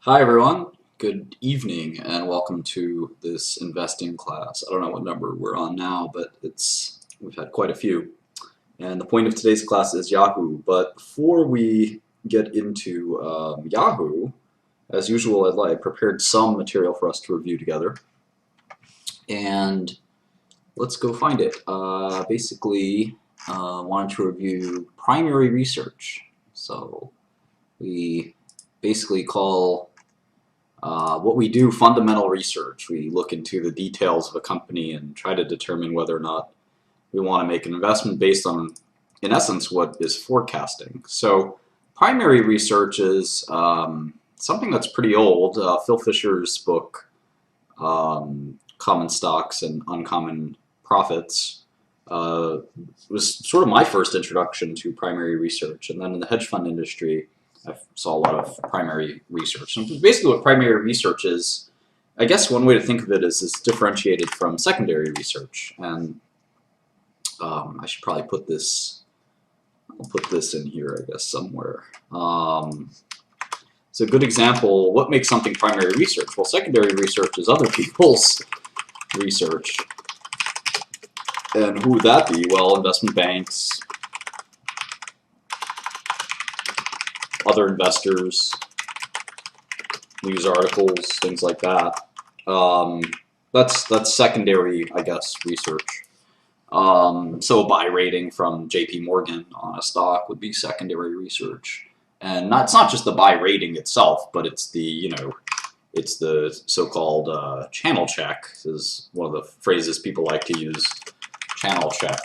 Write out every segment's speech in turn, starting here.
Hi everyone, good evening and welcome to this investing class. I don't know what number we're on now, but we've had quite a few. And the point of today's class is Yahoo. But before we get into Yahoo, as usual, I prepared some material for us to review together. And let's go find it. Basically, wanted to review primary research. So we basically call what we do fundamental research. We look into the details of a company and try to determine whether or not we want to make an investment based on, in essence, what is forecasting. So primary research is something that's pretty old. Phil Fisher's book, Common Stocks and Uncommon Profits, was sort of my first introduction to primary research. And then in the hedge fund industry, I saw a lot of primary research. And basically what primary research is, I guess one way to think of it is it's differentiated from secondary research. And I should probably put this, I'll put this in here, I guess, somewhere. So a good example, what makes something primary research? Well, secondary research is other people's research. And who would that be? Well, investment banks, other investors, news articles, things like that. That's secondary, I guess, research. So a buy rating from JP Morgan on a stock would be secondary research. And it's not just the buy rating itself, but it's the, it's the so-called channel check is one of the phrases people like to use, channel check.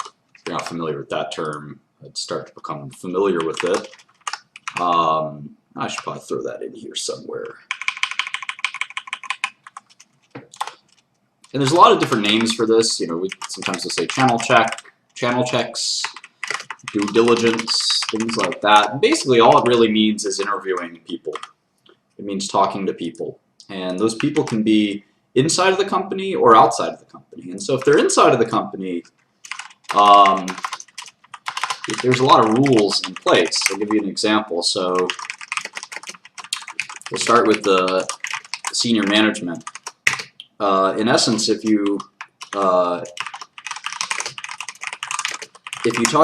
If you're not familiar with that term, I'd start to become familiar with it. I should probably throw that in here somewhere. And there's a lot of different names for this. Sometimes we'll say channel check, channel checks, due diligence, things like that. And basically, all it really means is interviewing people. It means talking to people. And those people can be inside of the company or outside of the company. And so if they're inside of the company, there's a lot of rules in place. I'll give you an example. So we'll start with the senior management. In essence, if you talk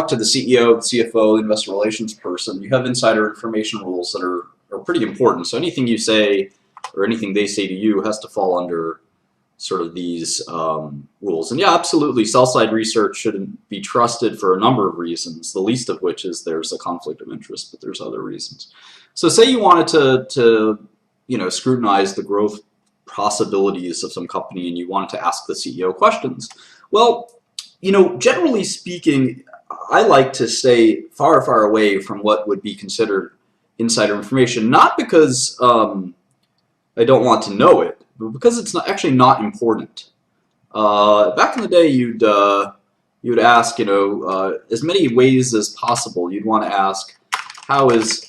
to the CEO, the CFO, the investor relations person, you have insider information rules that are pretty important. So anything you say or anything they say to you has to fall under sort of these rules. And yeah, absolutely, sell-side research shouldn't be trusted for a number of reasons, the least of which is there's a conflict of interest, but there's other reasons. So say you wanted to scrutinize the growth possibilities of some company and you wanted to ask the CEO questions. Well, generally speaking, I like to stay far, far away from what would be considered insider information, not because I don't want to know it, but because it's actually not important. Back in the day, you'd ask, as many ways as possible. You'd want to ask, how is,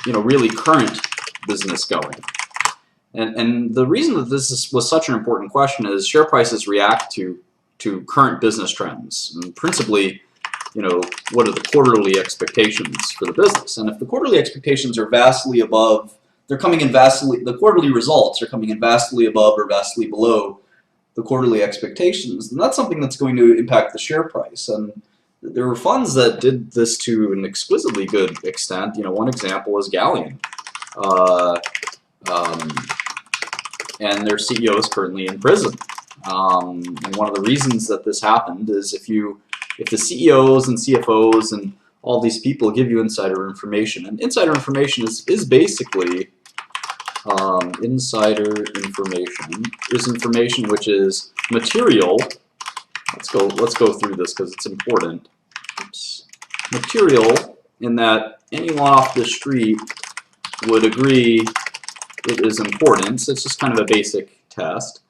really current business going? And the reason that this was such an important question is share prices react to current business trends, and principally, what are the quarterly expectations for the business? And if the quarterly expectations are vastly above, the quarterly results are coming in vastly above or vastly below the quarterly expectations, then that's something that's going to impact the share price. And there were funds that did this to an exquisitely good extent. One example is Galleon. And their CEO is currently in prison. And one of the reasons that this happened is if the CEOs and CFOs and all these people give you insider information, and insider information is basically insider information is information which is material. Let's go through this because it's important. Oops. Material in that anyone off the street would agree it is important. So it's just kind of a basic test.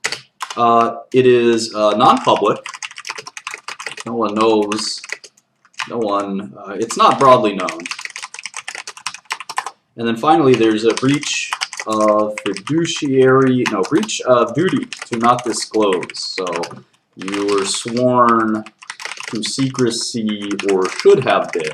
It is non-public. No one knows. It's not broadly known. And then finally, there's a breach of breach of duty to not disclose. So you were sworn to secrecy or should have been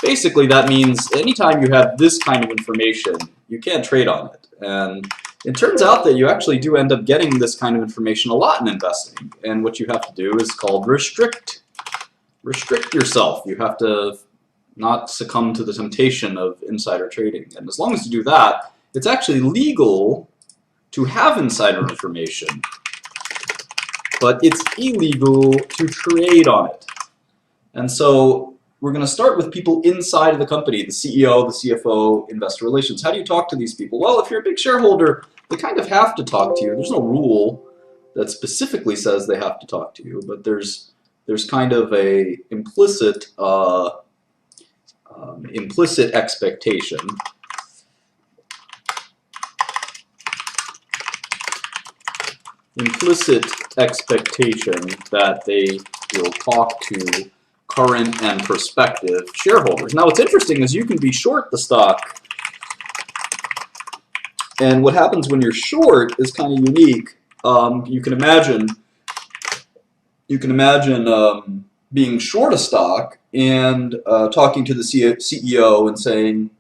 basically that means anytime you have this kind of information, you can't trade on it. And it turns out that you actually do end up getting this kind of information a lot in investing. And what you have to do is called restrict. Restrict yourself. You have to not succumb to the temptation of insider trading. And as long as you do that, it's actually legal to have insider information, but it's illegal to trade on it. And so we're going to start with people inside of the company, the CEO, the CFO, investor relations. How do you talk to these people? Well, if you're a big shareholder, they kind of have to talk to you. There's no rule that specifically says they have to talk to you, but there's kind of a implicit expectation. Implicit expectation that they will talk to current and prospective shareholders. Now, what's interesting is you can be short the stock, and what happens when you're short is kind of unique. You can imagine being short a stock and talking to the CEO and saying,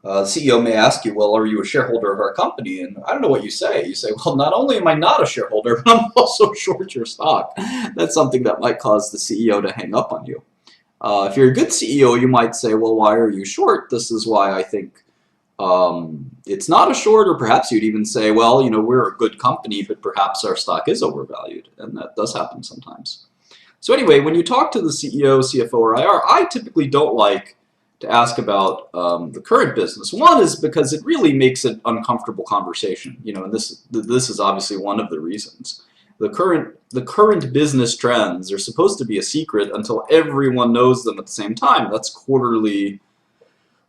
the CEO may ask you, well, are you a shareholder of our company? And I don't know what you say. You say, well, not only am I not a shareholder, but I'm also short your stock. That's something that might cause the CEO to hang up on you. If you're a good CEO, you might say, well, why are you short? This is why I think it's not a short, or perhaps you'd even say, well, we're a good company, but perhaps our stock is overvalued. And that does happen sometimes. So anyway, when you talk to the CEO, CFO, or IR, I typically don't like to ask about the current business. One is because it really makes it uncomfortable conversation, and this is obviously one of the reasons. The current business trends are supposed to be a secret until everyone knows them at the same time. That's quarterly.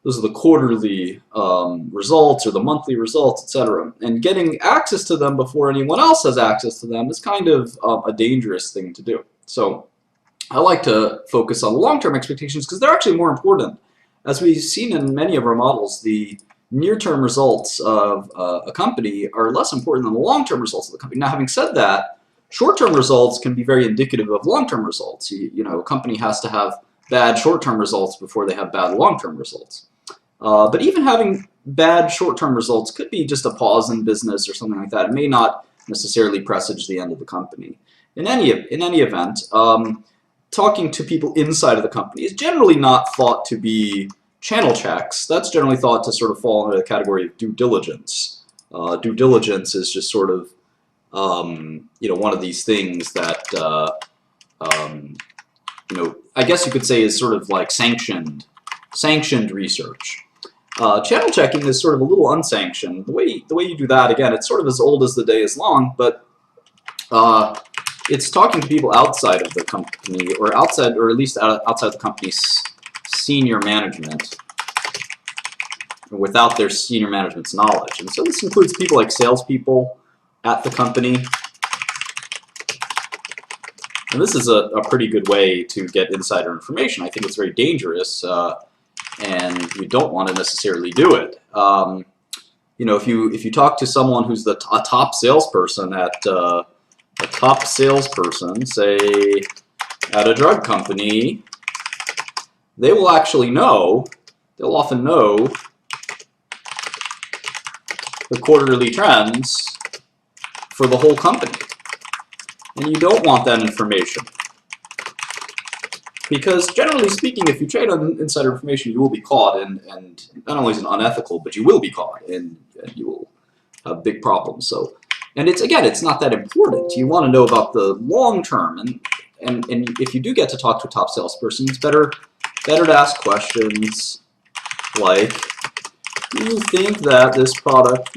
Those are the quarterly results or the monthly results, etc. And getting access to them before anyone else has access to them is kind of a dangerous thing to do. So I like to focus on long-term expectations because they're actually more important. As we've seen in many of our models, the near-term results of a company are less important than the long-term results of the company. Now, having said that, short-term results can be very indicative of long-term results. A company has to have bad short-term results before they have bad long-term results. But even having bad short-term results could be just a pause in business or something like that. It may not necessarily presage the end of the company. In any event, talking to people inside of the company is generally not thought to be channel checks. That's generally thought to sort of fall under the category of due diligence. Due diligence is just sort of, one of these things that, I guess you could say is sort of like sanctioned research. Channel checking is sort of a little unsanctioned. The way you do that, again, it's sort of as old as the day is long, but it's talking to people outside of the company, or at least outside the company's senior management, without their senior management's knowledge. And so this includes people like salespeople at the company. And this is a pretty good way to get insider information. I think it's very dangerous, and you don't want to necessarily do it. If you talk to someone who's a top salesperson say at a drug company, they will actually know, they'll often know the quarterly trends for the whole company. And you don't want that information. Because generally speaking, if you trade on insider information, you will be caught, and not only is it unethical, but you will be caught, and you will have big problems. So, and it's not that important. You want to know about the long term, and if you do get to talk to a top salesperson, it's better to ask questions like, do you think that this product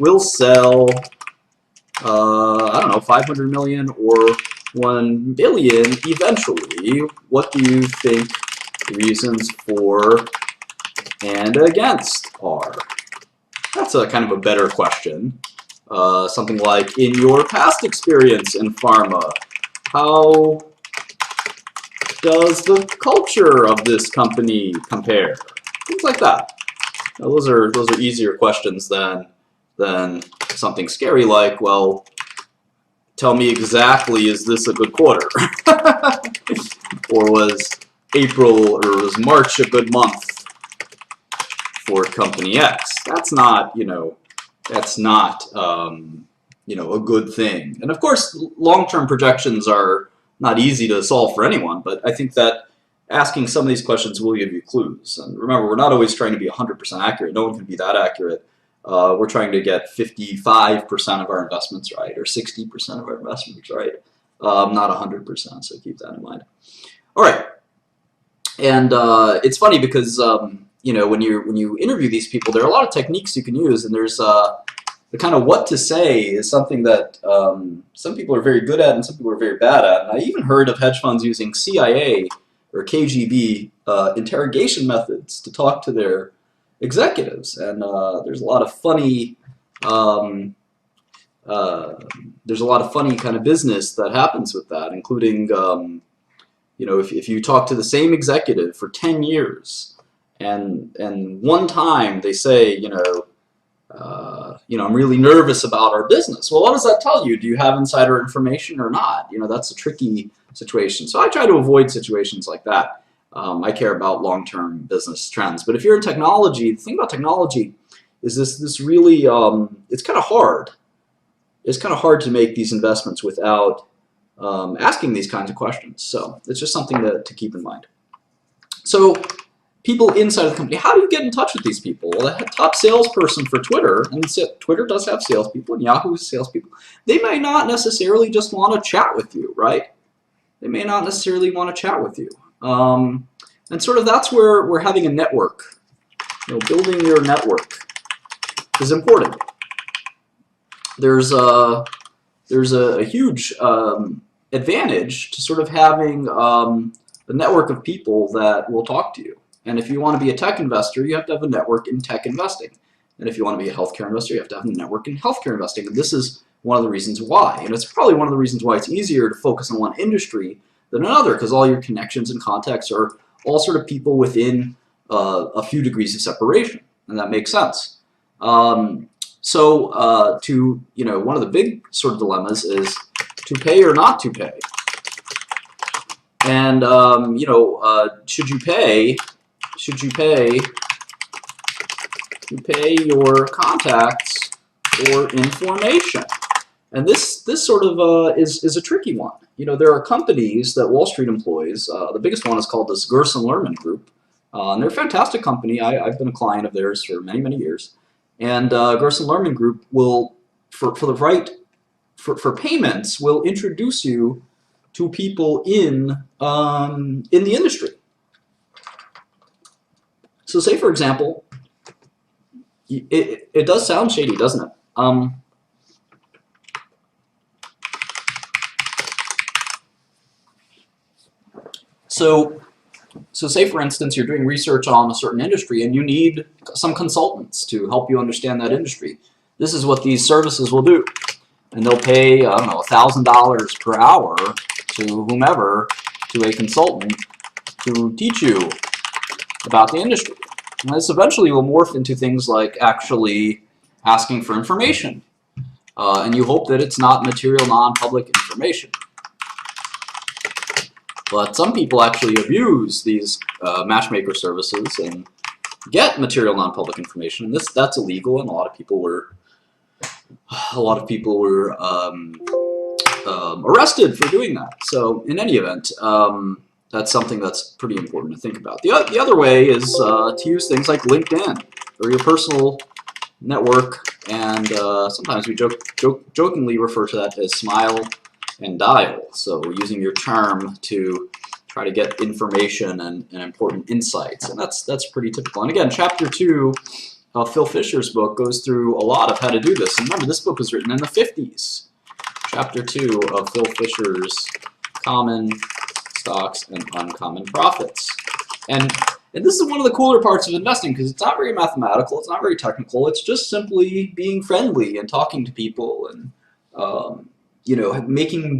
will sell, I don't know, 500 million or 1 billion eventually? What do you think the reasons for and against are? That's a kind of a better question. Something like, in your past experience in pharma, how does the culture of this company compare? Things like that. Now, those are easier questions than something scary like, well, tell me exactly, is this a good quarter? Or was April or was March a good month for company X? That's not, that's not, a good thing. And of course, long-term projections are not easy to solve for anyone, but I think that asking some of these questions will give you clues. And remember, we're not always trying to be 100% accurate. No one can be that accurate. We're trying to get 55% of our investments right, or 60% of our investments right, not 100%, so keep that in mind. All right. And it's funny because when you interview these people, there are a lot of techniques you can use, and there's the kind of what to say is something that some people are very good at and some people are very bad at. And I even heard of hedge funds using CIA or KGB interrogation methods to talk to their executives, and there's a lot of funny kind of business that happens with that, including if you talk to the same executive for 10 years and one time they say I'm really nervous about our business. Well, what does that tell you? Do you have insider information or not? That's a tricky situation. So I try to avoid situations like that. I care about long-term business trends. But if you're in technology, the thing about technology is this really, it's kind of hard. It's kind of hard to make these investments without asking these kinds of questions. So it's just something to keep in mind. So people inside of the company, how do you get in touch with these people? Well, the top salesperson for Twitter, and Twitter does have salespeople, and Yahoo has salespeople, they may not necessarily just want to chat with you, right? They may not necessarily want to chat with you. And sort of that's where we're having a network. Building your network is important. There's a huge advantage to sort of having a network of people that will talk to you. And if you want to be a tech investor, you have to have a network in tech investing. And if you want to be a healthcare investor, you have to have a network in healthcare investing. And this is one of the reasons why. And it's probably one of the reasons why it's easier to focus on one industry than another, because all your connections and contacts are all sort of people within a few degrees of separation. And that makes sense. One of the big sort of dilemmas is to pay or not to pay. And, should you pay your contacts for information? And this sort of is a tricky one. There are companies that Wall Street employs. The biggest one is called this Gerson Lehrman Group. And they're a fantastic company. I've been a client of theirs for many, many years. And Gerson Lehrman Group will, for payments, will introduce you to people in the industry. So say, for example, it does sound shady, doesn't it? So say, for instance, you're doing research on a certain industry and you need some consultants to help you understand that industry. This is what these services will do. And they'll pay, I don't know, $1,000 per hour to whomever, to a consultant, to teach you about the industry. And this eventually will morph into things like actually asking for information. And you hope that it's not material non-public information. But some people actually abuse these matchmaker services and get material non-public information. And that's illegal, and a lot of people were arrested for doing that. So in any event, that's something that's pretty important to think about. The other way is to use things like LinkedIn or your personal network, and sometimes we jokingly refer to that as smile and dial. So using your charm to try to get information and important insights, and that's pretty typical. And again, chapter 2 of Phil Fisher's book goes through a lot of how to do this. And remember, this book was written in the 50s. Chapter 2 of Phil Fisher's Common Stocks and Uncommon Profits. And this is one of the cooler parts of investing, because it's not very mathematical, it's not very technical, it's just simply being friendly and talking to people and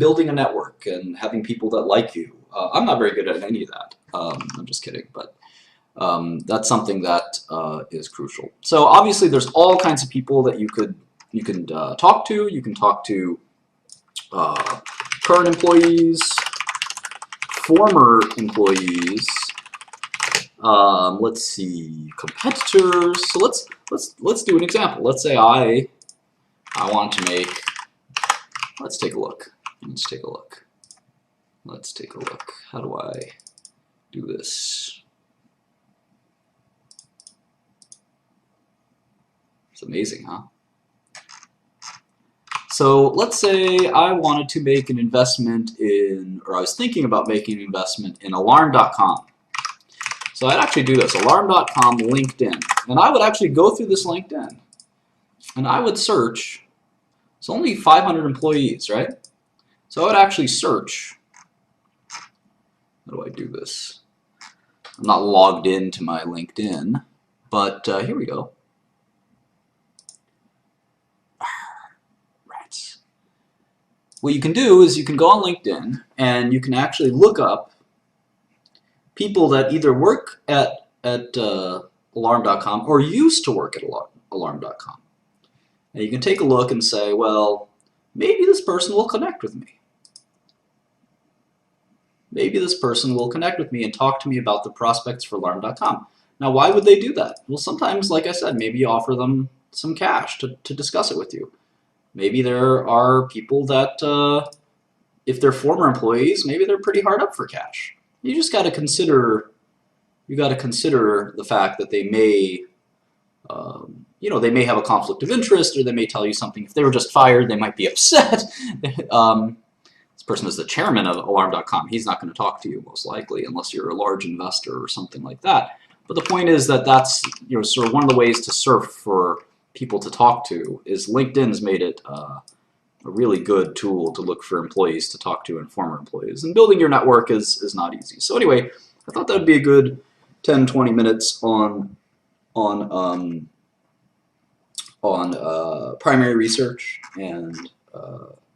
building a network and having people that like you. I'm not very good at any of that. I'm just kidding, but that's something that is crucial. So obviously there's all kinds of people that you can talk to. You can talk to current employees, former employees, Let's see, competitors. So let's do an example. Let's say I want to make. Let's take a look. Let's take a look. Let's take a look. How do I do this? It's amazing, huh? So let's say I wanted to make an investment in, or I was thinking about making an investment in Alarm.com. So I'd actually do this, Alarm.com, LinkedIn. And I would actually go through this LinkedIn. And I would search. It's only 500 employees, right? So I would actually search. How do I do this? I'm not logged into my LinkedIn, but here we go. Rats. What you can do is you can go on LinkedIn and you can actually look up people that either work at Alarm.com or used to work at Alarm.com. And you can take a look and say, well, maybe this person will connect with me. Maybe this person will connect with me and talk to me about the prospects for Alarm.com. Now, why would they do that? Well, sometimes, like I said, maybe you offer them some cash to discuss it with you. Maybe there are people that, if they're former employees, maybe they're pretty hard up for cash. You just got to consider. You got to consider the fact that they may, they may have a conflict of interest, or they may tell you something. If they were just fired, they might be upset. This person is the chairman of Alarm.com. He's not going to talk to you most likely unless you're a large investor or something like that. But the point is that that's sort of one of the ways to surf for people to talk to. Is LinkedIn's made it a really good tool to look for employees to talk to and former employees. And building your network is not easy. So anyway, I thought that would be a good 10-20 minutes on primary research and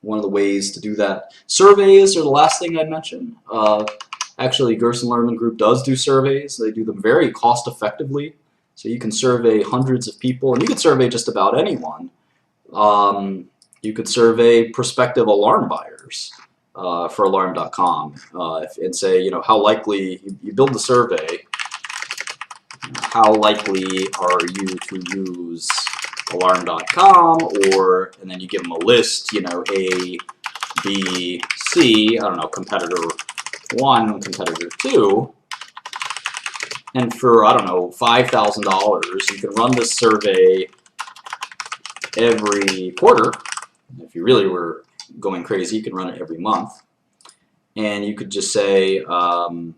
one of the ways to do that. Surveys are the last thing I'd mention. Actually, Gerson Lehrman Group does do surveys. They do them very cost effectively. So you can survey hundreds of people, and you could survey just about anyone. You could survey prospective alarm buyers for Alarm.com and say, how likely, you build the survey, how likely are you to use Alarm.com, and then you give them a list, A, B, C, I don't know, competitor 1, competitor 2, and for, I don't know, $5,000, you can run this survey every quarter. If you really were going crazy, you can run it every month. And you could just say, that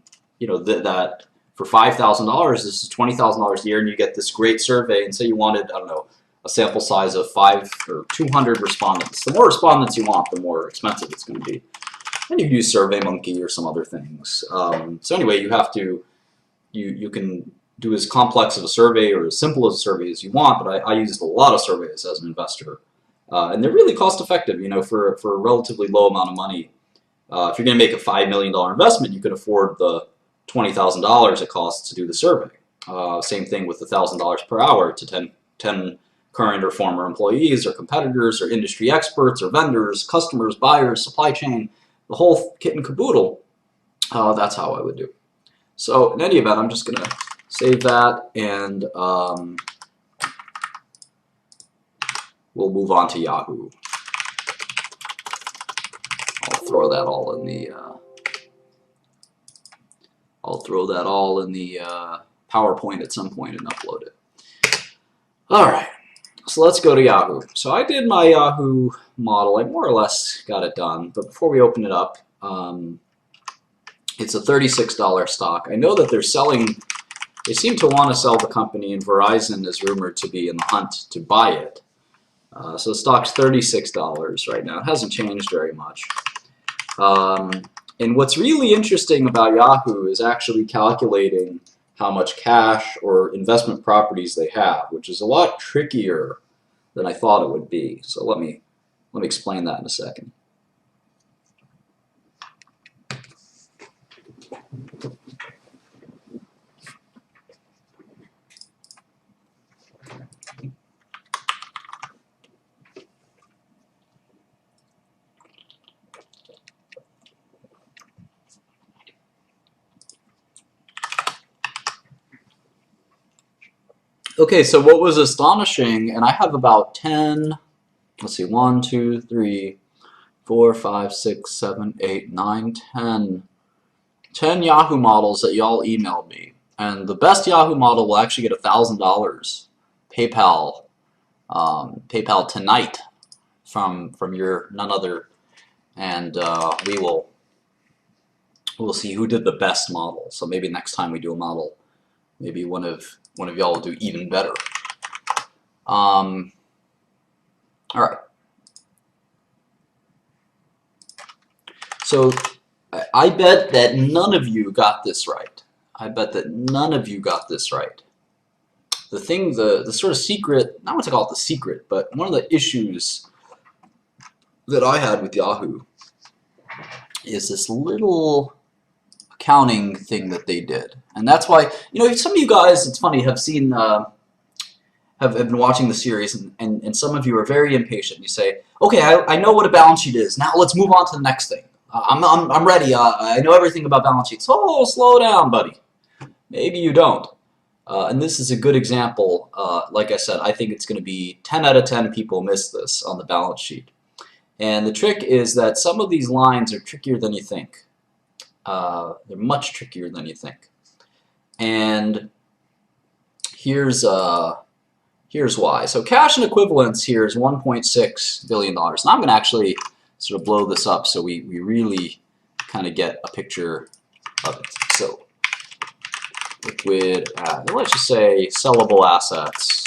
for $5,000, this is $20,000 a year, and you get this great survey, and say you wanted, I don't know, a sample size of 5 or 200 respondents. The more respondents you want, the more expensive it's going to be. And you can use SurveyMonkey or some other things. So anyway, you can do as complex of a survey or as simple of a survey as you want, but I used a lot of surveys as an investor. And they're really cost effective, for a relatively low amount of money. If you're going to make a $5 million investment, you could afford the $20,000 it costs to do the survey. Same thing with the $1,000 per hour to 10 current or former employees or competitors or industry experts or vendors, customers, buyers, supply chain, the whole kit and caboodle. That's how I would do. So in any event, I'm just going to save that, and we'll move on to Yahoo. I'll throw that all in the PowerPoint at some point and upload it. All right. So let's go to Yahoo. So I did my Yahoo model. I more or less got it done. But before we open it up, it's a $36 stock. I know that they're selling. They seem to want to sell the company, and Verizon is rumored to be in the hunt to buy it. So the stock's $36 right now. It hasn't changed very much. And what's really interesting about Yahoo is actually calculating how much cash or investment properties they have, which is a lot trickier than I thought it would be. So let me explain that in a second. Okay, so what was astonishing, and I have about 10, let's see, 1, 2, 3, 4, 5, 6, 7, 8, 9, 10 Yahoo models that y'all emailed me. And the best Yahoo model will actually get $1,000 PayPal, PayPal tonight from your none other, and we'll see who did the best model. So maybe next time we do a model, maybe one of y'all will do even better. All right. So I bet that none of you got this right. I bet that none of you got this right. The thing, the sort of secret, not want to call it the secret, but one of the issues that I had with Yahoo is this little accounting thing that they did. And that's why, you know, some of you guys, it's funny, have seen, have been watching the series, and some of you are very impatient. You say, okay, I know what a balance sheet is. Now let's move on to the next thing. I'm ready. I know everything about balance sheets. Oh, slow down, buddy. Maybe you don't. And this is a good example. Like I said, I think it's going to be 10 out of 10 people miss this on the balance sheet. And the trick is that some of these lines are trickier than you think. They're much trickier than you think. And here's why. So cash and equivalents here is $1.6 billion. Now I'm going to actually sort of blow this up so we really kind of get a picture of it. So liquid, let's just say sellable assets.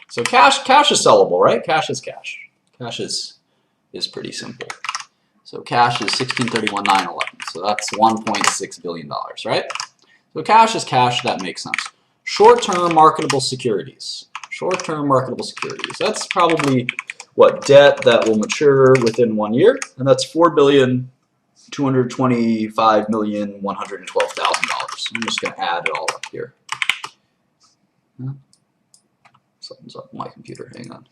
So cash is sellable, right? Cash is cash. Cash is pretty simple. So cash is 1631,911. So that's $1.6 billion, right? So cash is cash. That makes sense. Short-term marketable securities. Short-term marketable securities. That's probably what, debt that will mature within 1 year, and that's $4,225,112,000. I'm just going to add it all up here. Something's up on my computer. Hang on.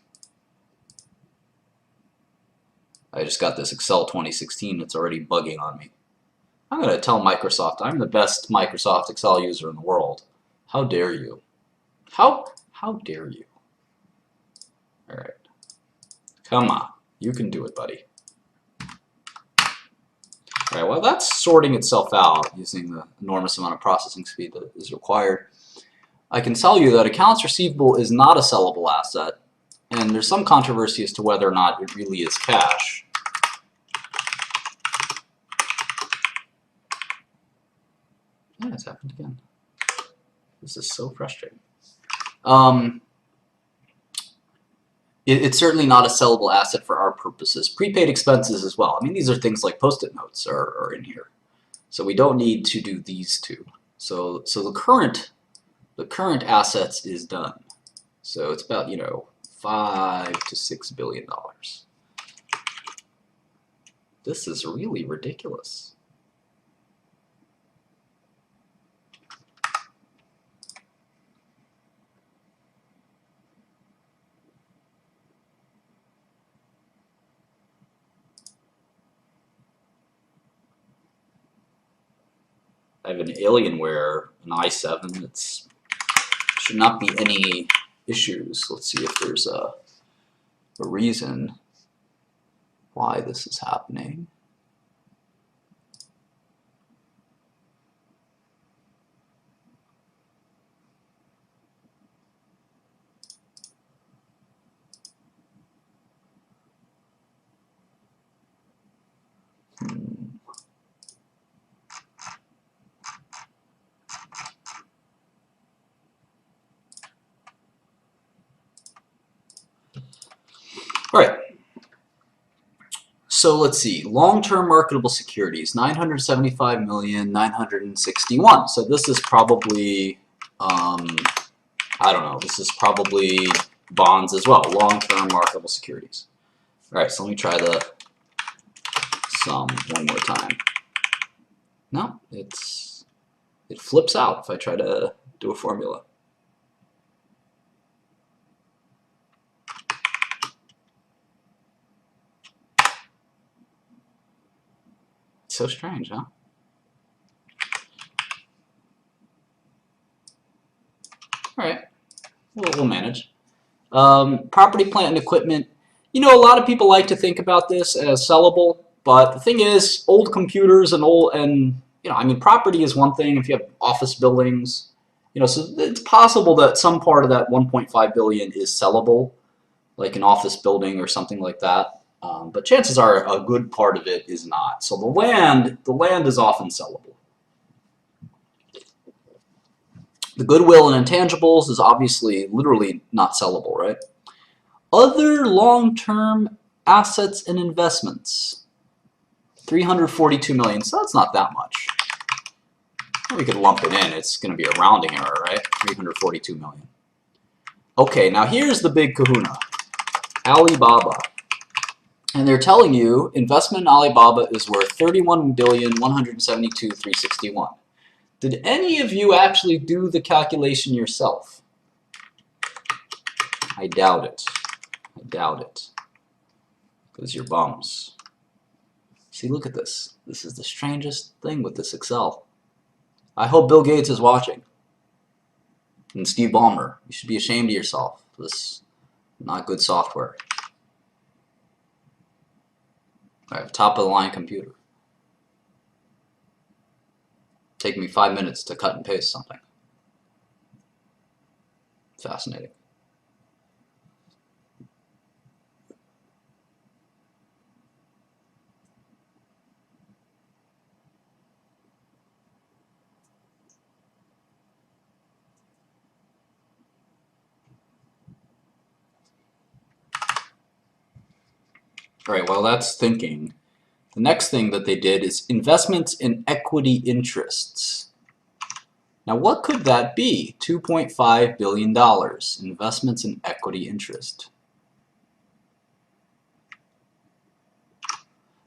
I just got this Excel 2016. It's already bugging on me. I'm going to tell Microsoft I'm the best Microsoft Excel user in the world. How dare you? How dare you? All right. Come on. You can do it, buddy. All right, well, that's sorting itself out using the enormous amount of processing speed that is required. I can tell you that accounts receivable is not a sellable asset, and there's some controversy as to whether or not it really is cash. Yeah, it's happened again. This is so frustrating. It's certainly not a sellable asset for our purposes. Prepaid expenses as well. I mean, these are things like Post-it notes are in here. So we don't need to do these two. So the current assets is done. So it's about, you know, $5 to $6 billion. This is really ridiculous. I have an Alienware, an i7. It's should not be any issues. Let's see if there's a reason why this is happening. All right. So let's see. Long-term marketable securities, 975,961. So this is probably, I don't know. This is probably bonds as well. Long-term marketable securities. All right. So let me try the sum one more time. No, it flips out if I try to do a formula. So strange, huh? All right, we'll manage. Property, plant, and equipment. You know, a lot of people like to think about this as sellable, but the thing is, old computers and I mean, property is one thing. If you have office buildings, so it's possible that some part of that 1.5 billion is sellable, like an office building or something like that. But chances are a good part of it is not. So the land is often sellable. The goodwill and intangibles is obviously literally not sellable, right? Other long-term assets and investments, 342 million. So that's not that much. We could lump it in. It's going to be a rounding error, right? 342 million. Okay, now here's the big kahuna. Alibaba. And they're telling you investment in Alibaba is worth 31,172,361. Did any of you actually do the calculation yourself? I doubt it. I doubt it. Because you're bums. See, look at this. This is the strangest thing with this Excel. I hope Bill Gates is watching. And Steve Ballmer. You should be ashamed of yourself. This is not good software. I have top-of-the-line computer. Take me 5 minutes to cut and paste something. Fascinating. All right, well, that's thinking. The next thing that they did is investments in equity interests. Now, what could that be? $2.5 billion, investments in equity interest.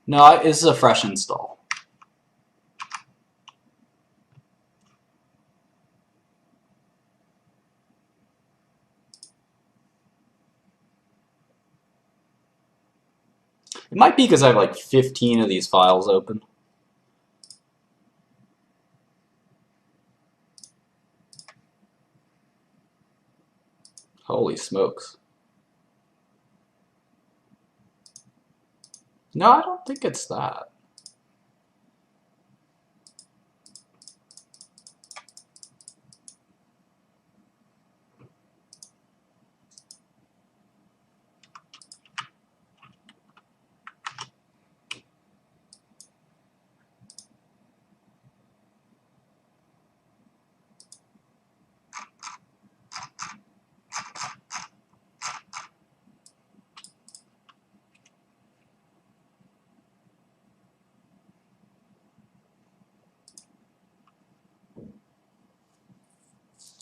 No, this is a fresh install. It might be because I have like 15 of these files open. Holy smokes. No, I don't think it's that.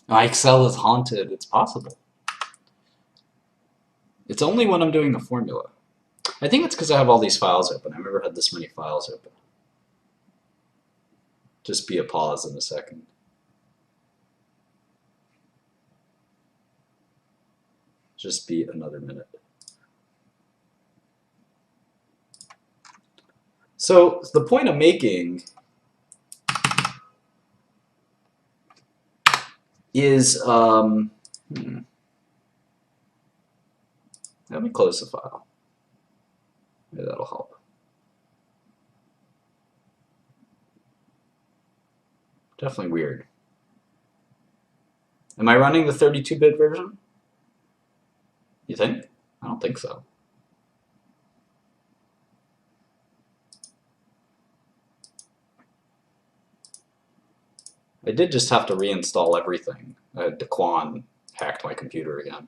My Excel is haunted. It's possible. It's only when I'm doing the formula. I think it's because I have all these files open. I've never had this many files open. Just be a pause in a second. Just be another minute. So the point I'm making is, let me close the file. Maybe that'll help. Definitely weird. Am I running the 32-bit version? You think? I don't think so. I did just have to reinstall everything. Daquan hacked my computer again.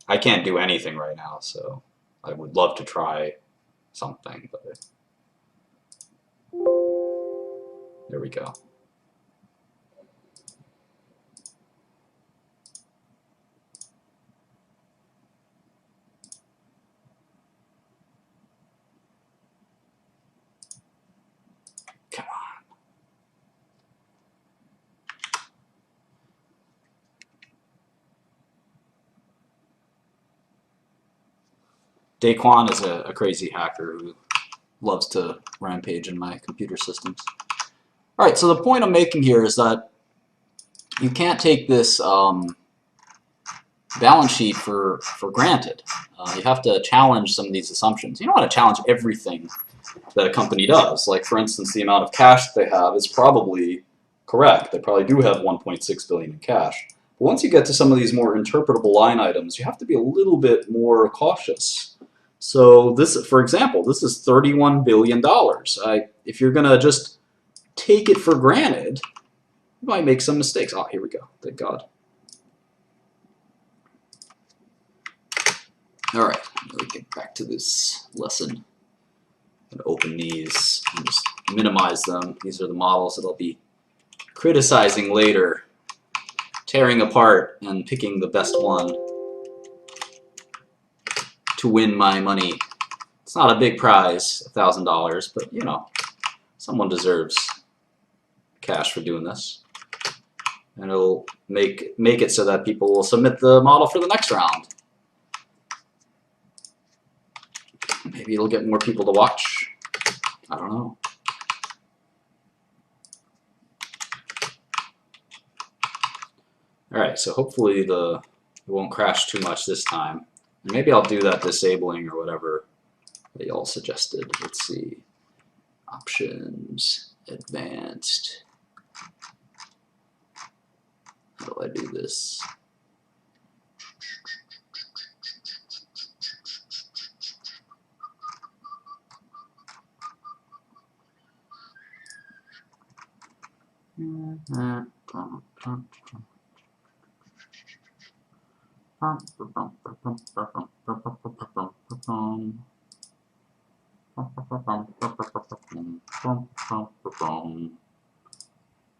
I can't do anything right now, so I would love to try something, but there we go. Come on. Daquan is a crazy hacker who loves to rampage in my computer systems. All right, so the point I'm making here is that you can't take this balance sheet for granted. You have to challenge some of these assumptions. You don't want to challenge everything that a company does. Like, for instance, the amount of cash they have is probably correct. They probably do have 1.6 billion in cash. But once you get to some of these more interpretable line items, you have to be a little bit more cautious. So this, for example, this is $31 billion. If you're going to just take it for granted, you might make some mistakes. Oh, here we go. Thank God. All right, let me get back to this lesson. I'm going to open these and just minimize them. These are the models that I'll be criticizing later, tearing apart and picking the best one to win my money. It's not a big prize, $1,000, but you know, someone deserves cash for doing this. And it'll make it so that people will submit the model for the next round. Maybe it'll get more people to watch. I don't know. All right, so hopefully it won't crash too much this time. Maybe I'll do that disabling or whatever that y'all suggested. Let's see. Options, advanced. How do I do this?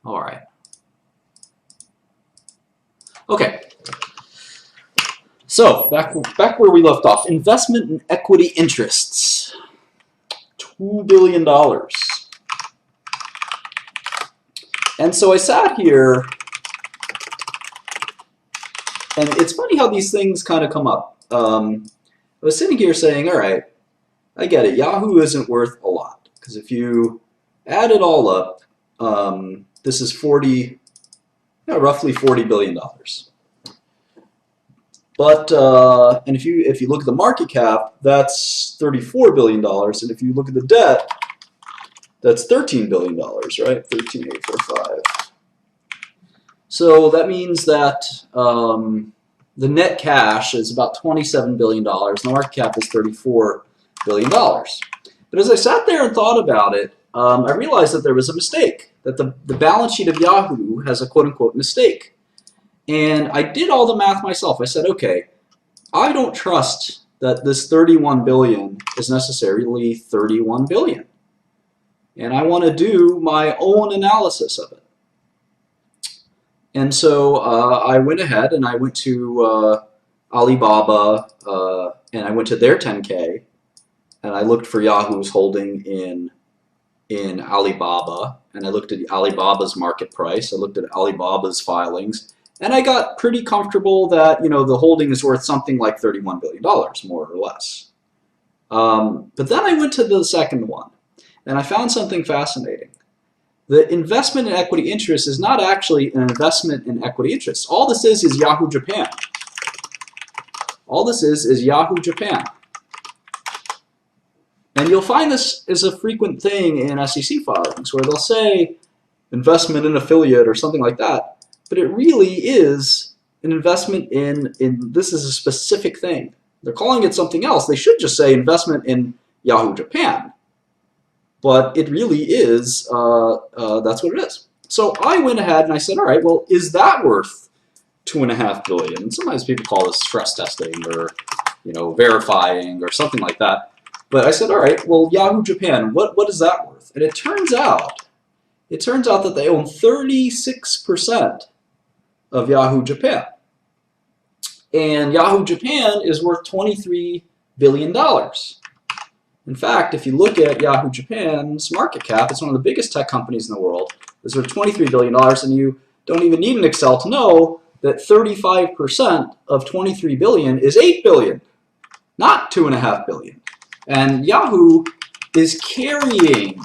All right. Okay. So back where we left off. Investment in equity interests. $2 billion. And so I sat here, and it's funny how these things kind of come up. I was sitting here saying, all right, I get it. Yahoo isn't worth a lot, because if you add it all up, this is roughly $40 billion. But and if you look at the market cap, that's $34 billion, and if you look at the debt, that's $13 billion, right? 13,845. So that means that the net cash is about $27 billion, and the market cap is $34 billion. But as I sat there and thought about it, I realized that there was a mistake, that the balance sheet of Yahoo has a quote-unquote mistake. And I did all the math myself. I said, okay, I don't trust that this 31 billion is necessarily 31 billion. And I want to do my own analysis of it. And so I went ahead and I went to Alibaba and I went to their 10K and I looked for Yahoo's holding in Alibaba, and I looked at Alibaba's market price. I looked at Alibaba's filings, and I got pretty comfortable that, you know, the holding is worth something like $31 billion, more or less. But then I went to the second one, and I found something fascinating. The investment in equity interest is not actually an investment in equity interest. All this is Yahoo Japan. All this is Yahoo Japan. And you'll find this is a frequent thing in SEC filings where they'll say investment in affiliate or something like that, but it really is an investment in this is a specific thing. They're calling it something else. They should just say investment in Yahoo Japan. But it really is, that's what it is. So I went ahead and I said, all right, well, is that worth $2.5 billion? And sometimes people call this stress testing or, you know, verifying or something like that. But I said, all right, well, Yahoo Japan, what is that worth? And it turns out that they own 36% of Yahoo Japan. And Yahoo Japan is worth $23 billion. In fact, if you look at Yahoo Japan's market cap, it's one of the biggest tech companies in the world. It's worth $23 billion, and you don't even need an Excel to know that 35% of $23 billion is $8 billion. not 2.5 billion. And Yahoo is carrying,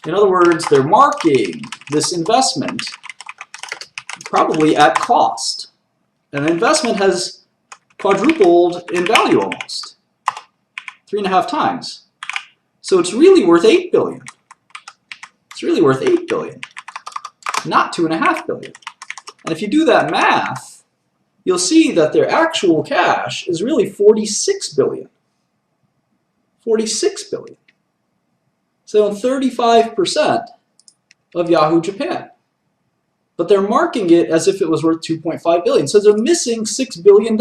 in other words, they're marking this investment probably at cost. And the investment has quadrupled in value almost, 3.5 times. So it's really worth 8 billion. It's really worth 8 billion, not 2.5 billion. And if you do that math, you'll see that their actual cash is really 46 billion. 46 billion. So they own 35% of Yahoo Japan. But they're marking it as if it was worth 2.5 billion. So they're missing $6 billion,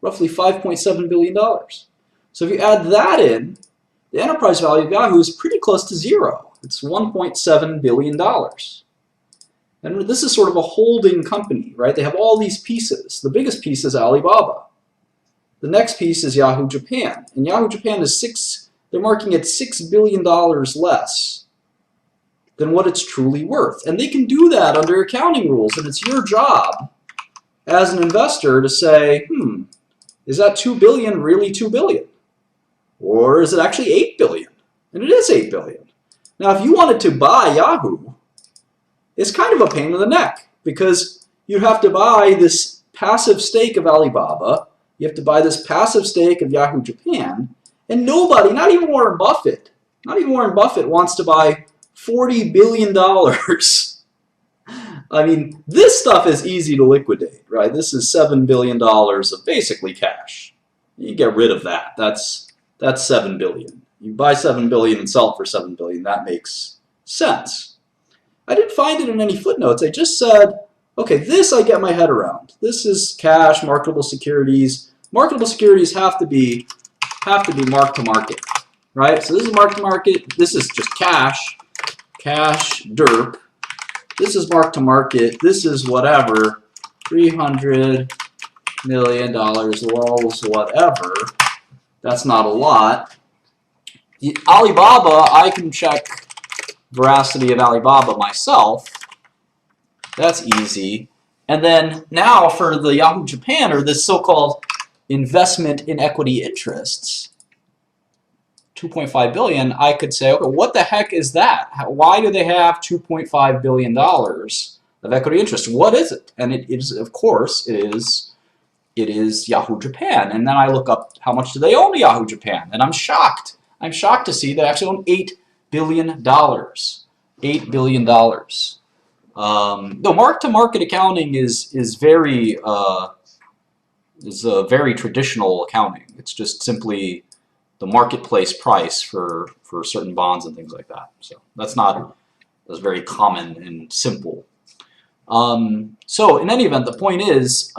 roughly $5.7 billion. So if you add that in, the enterprise value of Yahoo is pretty close to zero. It's $1.7 billion. And this is sort of a holding company, right? They have all these pieces. The biggest piece is Alibaba. The next piece is Yahoo Japan. And Yahoo Japan is they're marking it $6 billion less than what it's truly worth. And they can do that under accounting rules. And it's your job as an investor to say, is that 2 billion really 2 billion? Or is it actually 8 billion? And it is 8 billion. Now, if you wanted to buy Yahoo, it's kind of a pain in the neck because you have to buy this passive stake of Alibaba, you have to buy this passive stake of Yahoo Japan, and nobody, not even Warren Buffett wants to buy $40 billion. I mean, this stuff is easy to liquidate, right? This is $7 billion of basically cash. You get rid of that. That's $7 billion. You buy $7 billion and sell it for $7 billion. That makes sense. I didn't find it in any footnotes. I just said, okay, this I get my head around. This is cash, marketable securities. Marketable securities have to be mark to market, right? So this is mark to market. This is just cash, derp. This is mark to market. This is whatever, $300 million, lols, whatever. That's not a lot. Alibaba, I can check veracity of Alibaba myself. That's easy. And then now for the Yahoo Japan, or this so-called investment in equity interests, 2.5 billion, I could say, okay, what the heck is that? Why do they have $2.5 billion of equity interest? What is it? And it is, of course, it is Yahoo Japan. And then I look up how much do they own Yahoo Japan, and I'm shocked. I'm shocked to see they actually own $8 billion. $8 billion. The mark-to-market accounting is very traditional accounting. It's just simply the marketplace price for certain bonds and things like that. So that's very common and simple. So in any event, the point is,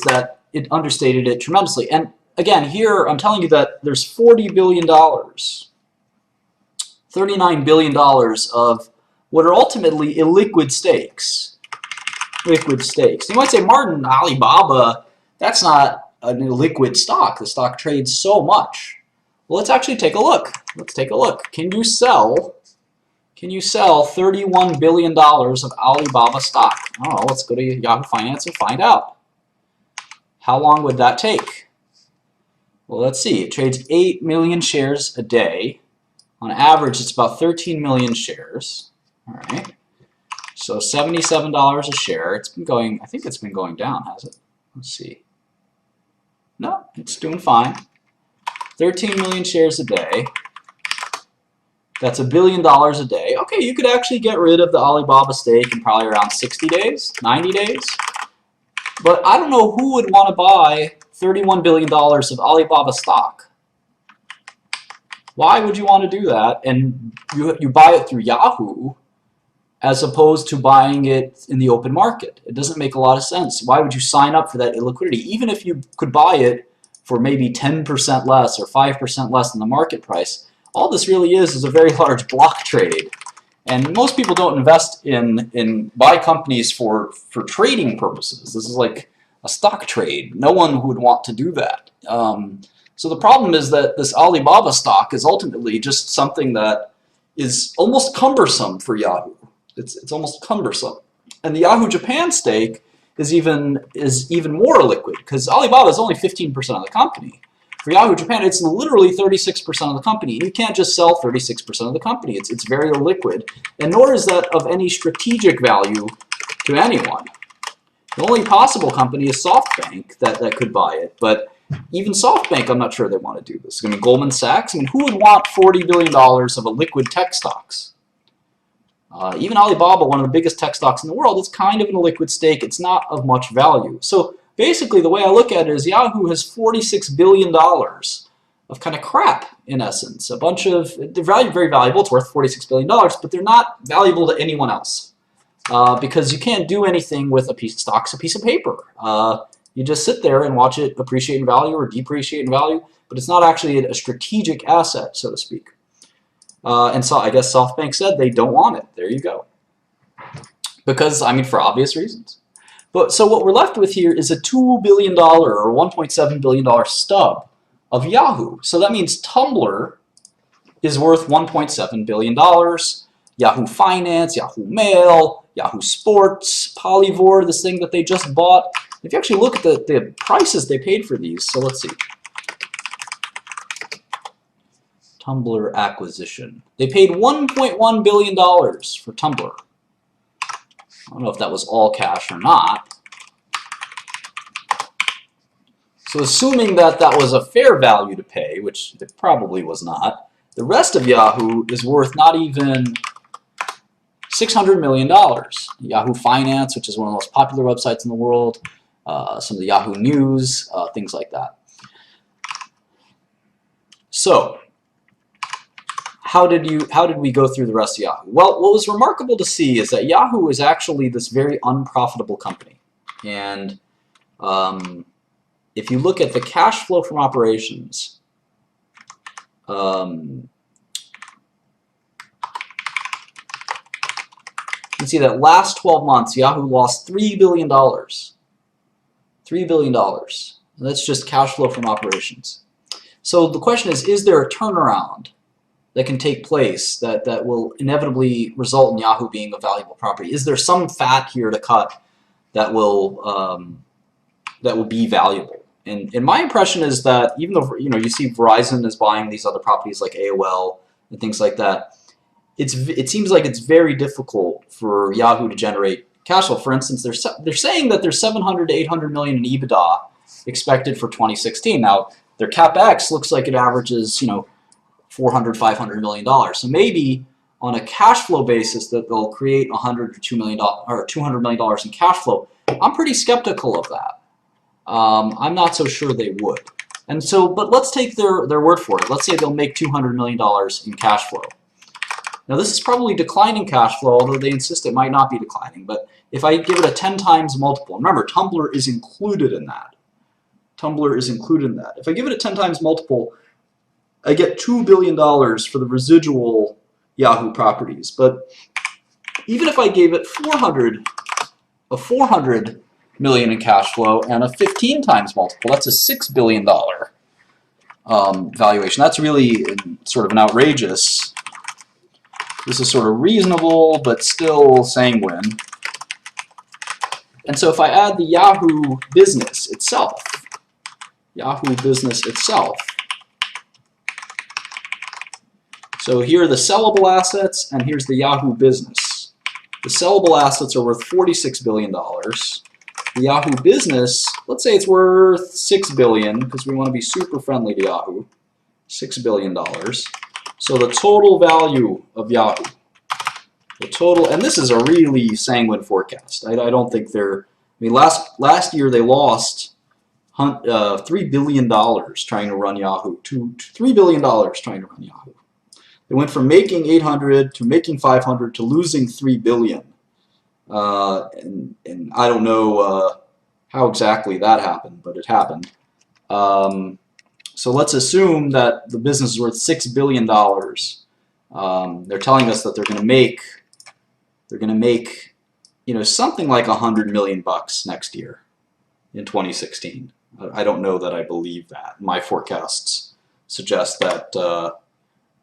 that it understated it tremendously. And again, here I'm telling you that there's $40 billion, $39 billion of what are ultimately illiquid stakes. Liquid stakes. You might say, Martin, Alibaba, that's not an illiquid stock. The stock trades so much. Well, let's actually take a look. Let's take a look. Can you sell $31 billion of Alibaba stock? Oh, let's go to Yahoo Finance and find out. How long would that take? Well, let's see. It trades 8 million shares a day. On average, it's about 13 million shares. All right. So $77 a share. It's been going, I think it's been going down, has it? Let's see. No, it's doing fine. 13 million shares a day. That's $1 billion a day. Okay, you could actually get rid of the Alibaba stake in probably around 60 days, 90 days. But I don't know who would want to buy $31 billion of Alibaba stock. Why would you want to do that? And you buy it through Yahoo as opposed to buying it in the open market. It doesn't make a lot of sense. Why would you sign up for that illiquidity? Even if you could buy it for maybe 10% less or 5% less than the market price, all this really is a very large block trade. And most people don't invest buy companies for trading purposes. This is like a stock trade. No one would want to do that. So the problem is that this Alibaba stock is ultimately just something that is almost cumbersome for Yahoo. It's almost cumbersome. And the Yahoo Japan stake is even more illiquid because Alibaba is only 15% of the company. For Yahoo Japan, it's literally 36% of the company. You can't just sell 36% of the company. It's very illiquid, and nor is that of any strategic value to anyone. The only possible company is SoftBank that could buy it, but even SoftBank, I'm not sure they want to do this. I mean, Goldman Sachs, I mean, who would want $40 billion of a liquid tech stocks? Even Alibaba, one of the biggest tech stocks in the world, it's kind of an illiquid stake. It's not of much value. So basically, the way I look at it is Yahoo has $46 billion of kind of crap, in essence. A bunch of, they're very valuable. It's worth $46 billion, but they're not valuable to anyone else. Because you can't do anything with a piece of stock, a piece of paper. You just sit there and watch it appreciate in value or depreciate in value, but it's not actually a strategic asset, so to speak. And so I guess SoftBank said they don't want it. There you go. Because, I mean, for obvious reasons. But so what we're left with here is a $2 billion or $1.7 billion stub of Yahoo. So that means Tumblr is worth $1.7 billion. Yahoo Finance, Yahoo Mail, Yahoo Sports, Polyvore, this thing that they just bought. If you actually look at the prices they paid for these, so let's see. Tumblr acquisition. They paid $1.1 billion for Tumblr. I don't know if that was all cash or not. So assuming that that was a fair value to pay, which it probably was not, the rest of Yahoo is worth not even $600 million. Yahoo Finance, which is one of the most popular websites in the world, some of the Yahoo News, things like that. So, how did we go through the rest of Yahoo? Well, what was remarkable to see is that Yahoo is actually this very unprofitable company. And if you look at the cash flow from operations, you can see that last 12 months, Yahoo lost $3 billion. $3 billion. That's just cash flow from operations. So the question is there a turnaround that can take place that will inevitably result in Yahoo being a valuable property? Is there some fat here to cut that will be valuable? And my impression is that even though you see Verizon is buying these other properties like AOL and things like that, it seems like it's very difficult for Yahoo to generate cash flow. For instance, they're saying that there's 700 to 800 million in EBITDA expected for 2016. Now their capex looks like it averages 400, 500 million dollars. So maybe on a cash flow basis that they'll create 100 to $2 million or $200 million in cash flow. I'm pretty skeptical of that. I'm not so sure they would. And so, but let's take their word for it. Let's say they'll make $200 million in cash flow. Now this is probably declining cash flow, although they insist it might not be declining. But if I give it a 10 times multiple, remember Tumblr is included in that. Tumblr is included in that. If I give it a 10 times multiple, I get $2 billion for the residual Yahoo properties. But even if I gave it 400 million in cash flow and a 15 times multiple, that's a $6 billion valuation. That's really sort of an outrageous. This is sort of reasonable, but still sanguine. And so if I add the Yahoo business itself, so here are the sellable assets, and here's the Yahoo business. The sellable assets are worth $46 billion. The Yahoo business, let's say it's worth $6 billion, because we want to be super friendly to Yahoo. $6 billion. So the total value of Yahoo, and this is a really sanguine forecast. I don't think last year they lost $3 billion trying to run Yahoo, $3 billion trying to run Yahoo. They went from making 800 to making 500 to losing 3 billion. And I don't know how exactly that happened, but it happened. So let's assume that the business is worth $6 billion. They're telling us that they're going to make something like 100 million bucks next year in 2016. I don't know that I believe that. My forecasts suggest that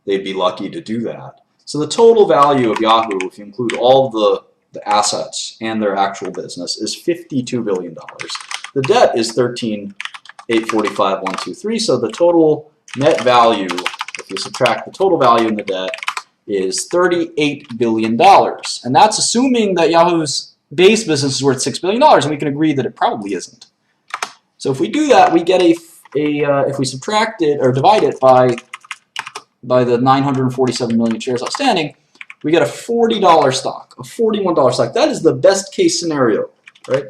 they'd be lucky to do that. So the total value of Yahoo, if you include all the the assets and their actual business, is $52 billion. The debt is 13,845,123. So the total net value, if you subtract the total value in the debt, is $38 billion. And that's assuming that Yahoo's base business is worth $6 billion, and we can agree that it probably isn't. So if we do that, we get if we subtract it or divide it by the 947 million shares outstanding, we get a $40 stock, a $41 stock. That is the best case scenario, right?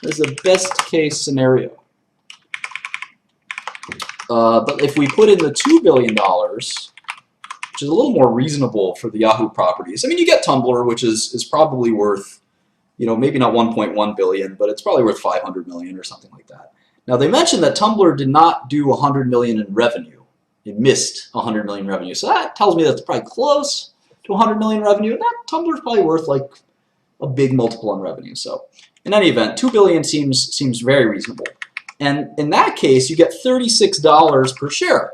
That is the best case scenario. But if we put in the $2 billion, which is a little more reasonable for the Yahoo properties. I mean, you get Tumblr, which is probably worth, maybe not 1.1 billion, but it's probably worth 500 million or something like that. Now, they mentioned that Tumblr did not do 100 million in revenue. It missed 100 million revenue. So that tells me that's probably close to 100 million revenue. And that Tumblr's probably worth like a big multiple on revenue. So in any event, 2 billion seems very reasonable. And in that case, you get $36 per share,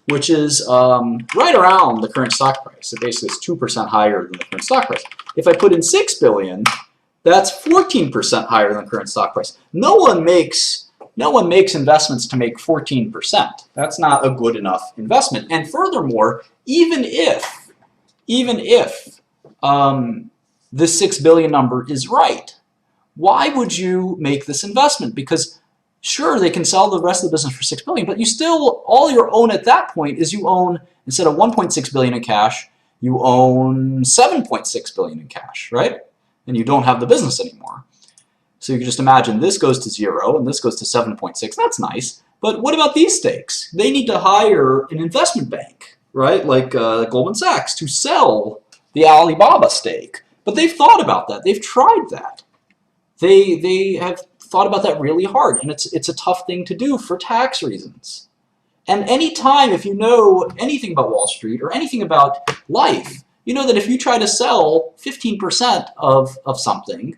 which is right around the current stock price. It basically is 2% higher than the current stock price. If I put in 6 billion, that's 14% higher than the current stock price. No one makes investments to make 14%. That's not a good enough investment. And furthermore, even if this 6 billion number is right, why would you make this investment? Because sure, they can sell the rest of the business for 6 billion, but you still, all you own at that point is you own, instead of 1.6 billion in cash, you own 7.6 billion in cash, right? And you don't have the business anymore. So you can just imagine this goes to 0 and this goes to 7.6. That's nice. But what about these stakes? They need to hire an investment bank, right? Like Goldman Sachs to sell the Alibaba stake. But they've thought about that. They've tried that. They have thought about that really hard, and it's a tough thing to do for tax reasons. And anytime, if you know anything about Wall Street or anything about life, you know that if you try to sell 15% of something,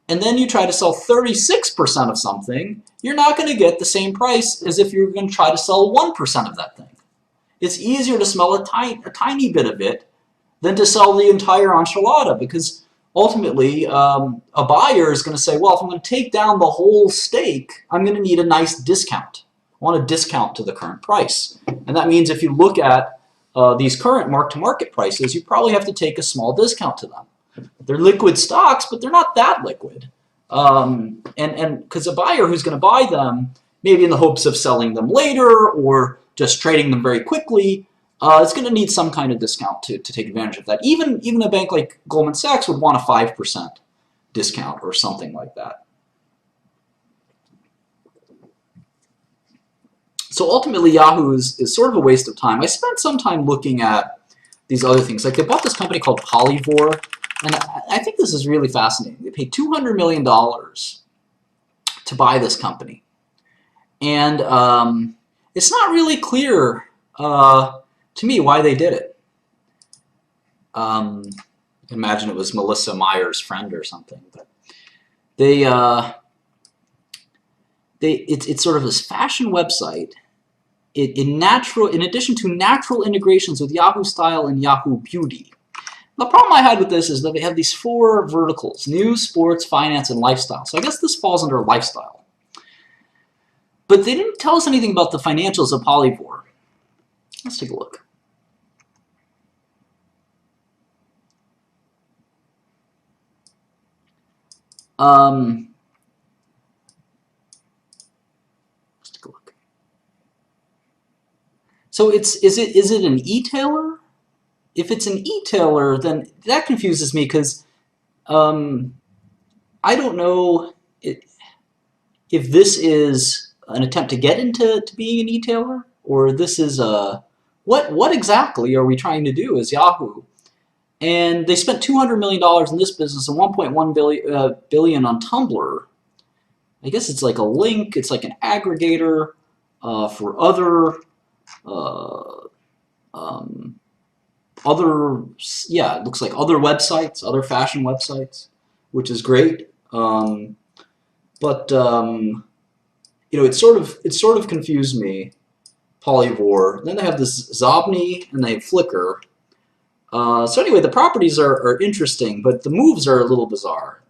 and then you try to sell 36% of something, you're not going to get the same price as if you're going to try to sell 1% of that thing. It's easier to sell a tiny bit of it than to sell the entire enchilada, because ultimately a buyer is going to say, well, if I'm going to take down the whole stake, I'm going to need a nice discount. I want a discount to the current price. And that means if you look at these current mark-to-market prices, you probably have to take a small discount to them. They're liquid stocks, but they're not that liquid. And because a buyer who's going to buy them, maybe in the hopes of selling them later or just trading them very quickly, it's going to need some kind of discount to take advantage of that. Even a bank like Goldman Sachs would want a 5% discount or something like that. So ultimately, Yahoo is sort of a waste of time. I spent some time looking at these other things. Like they bought this company called Polyvore, and I think this is really fascinating. They paid $200 million to buy this company. And it's not really clear to me why they did it. Imagine it was Melissa Meyer's friend or something. But it's sort of this fashion website. In addition to natural integrations with Yahoo Style and Yahoo Beauty. The problem I had with this is that they have these 4 verticals: news, sports, finance, and lifestyle. So I guess this falls under lifestyle. But they didn't tell us anything about the financials of Polyvore. Let's take a look. Let's take a look. So is it an e-tailer? If it's an e-tailer, then that confuses me because I don't know if this is an attempt to get into being an e-tailer, or this is what exactly are we trying to do as Yahoo? And they spent $200 million in this business and 1.1 billion on Tumblr. I guess it's like a link. It's like an aggregator for other it looks like other websites, other fashion websites, which is great. But it sort of confused me. Polyvore. Then they have this Zobni and they have Flickr. So anyway, the properties are interesting, but the moves are a little bizarre.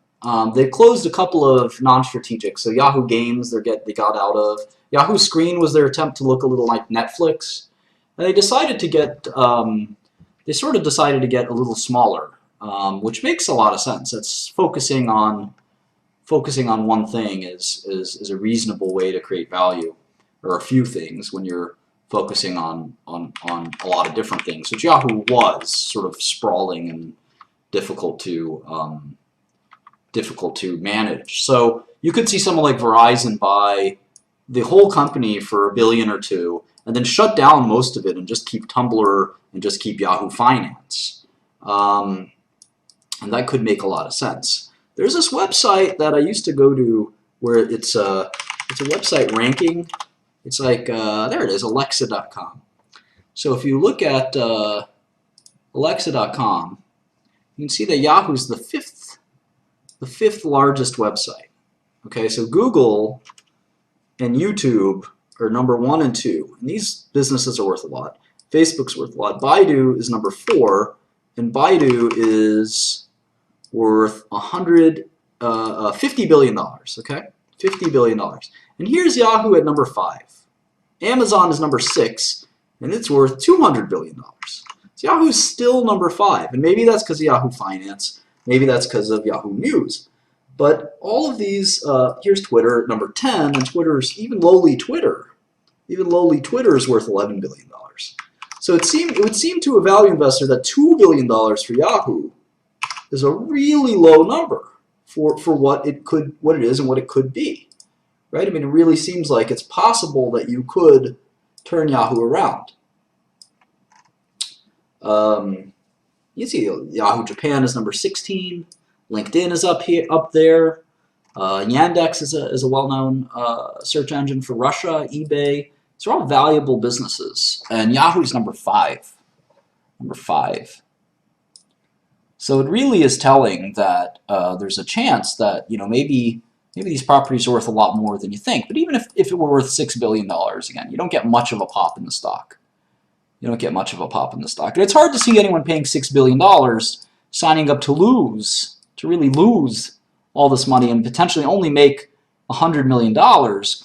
They closed a couple of non-strategic. So Yahoo Games, they got out of. Yahoo Screen was their attempt to look a little like Netflix, and they decided to get. They sort of decided to get a little smaller, which makes a lot of sense. It's focusing on one thing is a reasonable way to create value, or a few things when you're focusing on a lot of different things, which Yahoo was sort of sprawling and difficult to manage. So you could see someone like Verizon buy the whole company for $1 billion or $2 billion, and then shut down most of it and just keep Tumblr and just keep Yahoo Finance, and that could make a lot of sense. There's this website that I used to go to where it's a website ranking. It's like, there it is, Alexa.com. So if you look at Alexa.com, you can see that Yahoo's the fifth largest website. Okay, so Google and YouTube are number 1 and 2, and these businesses are worth a lot. Facebook's worth a lot. Baidu is number 4, and Baidu is worth $50 billion. Okay, $50 billion. And here's Yahoo at number 5. Amazon is number 6, and it's worth $200 billion. So Yahoo's still number 5, and maybe that's because of Yahoo Finance, maybe that's because of Yahoo News. But all of these, here's Twitter at number 10, and Twitter's, even lowly Twitter is worth $11 billion. So it would seem to a value investor that $2 billion for Yahoo is a really low number for what it is and what it could be. Right? I mean, it really seems like it's possible that you could turn Yahoo around. You see, Yahoo Japan is number 16. LinkedIn is up there. Yandex is a well-known search engine for Russia. eBay. These are all valuable businesses, and Yahoo's number 5. Number 5. So it really is telling that there's a chance that maybe these properties are worth a lot more than you think. But even if it were worth $6 billion, again, you don't get much of a pop in the stock. You don't get much of a pop in the stock. And it's hard to see anyone paying $6 billion signing up to really lose all this money and potentially only make $100 million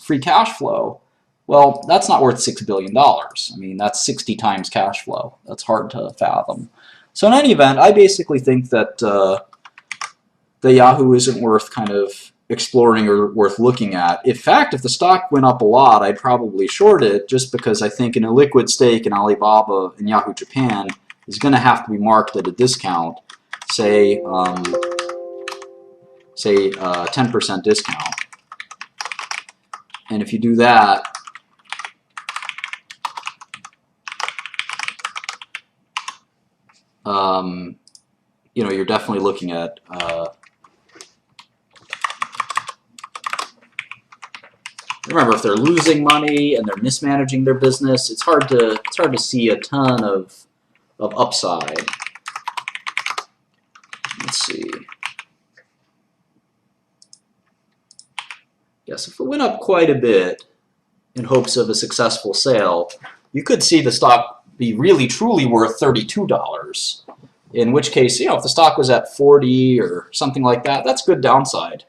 free cash flow. Well, that's not worth $6 billion. I mean, that's 60 times cash flow. That's hard to fathom. So in any event, I basically think that the Yahoo isn't worth kind of exploring or worth looking at. In fact, if the stock went up a lot, I'd probably short it, just because I think an illiquid stake in Alibaba and Yahoo Japan is going to have to be marked at a discount, say 10% discount. And if you do that, you're definitely looking at remember, if they're losing money and they're mismanaging their business, it's hard to see a ton of upside. Let's see. Yes, if it went up quite a bit in hopes of a successful sale, you could see the stock be really truly worth $32. In which case, if the stock was at 40 or something like that, that's good downside.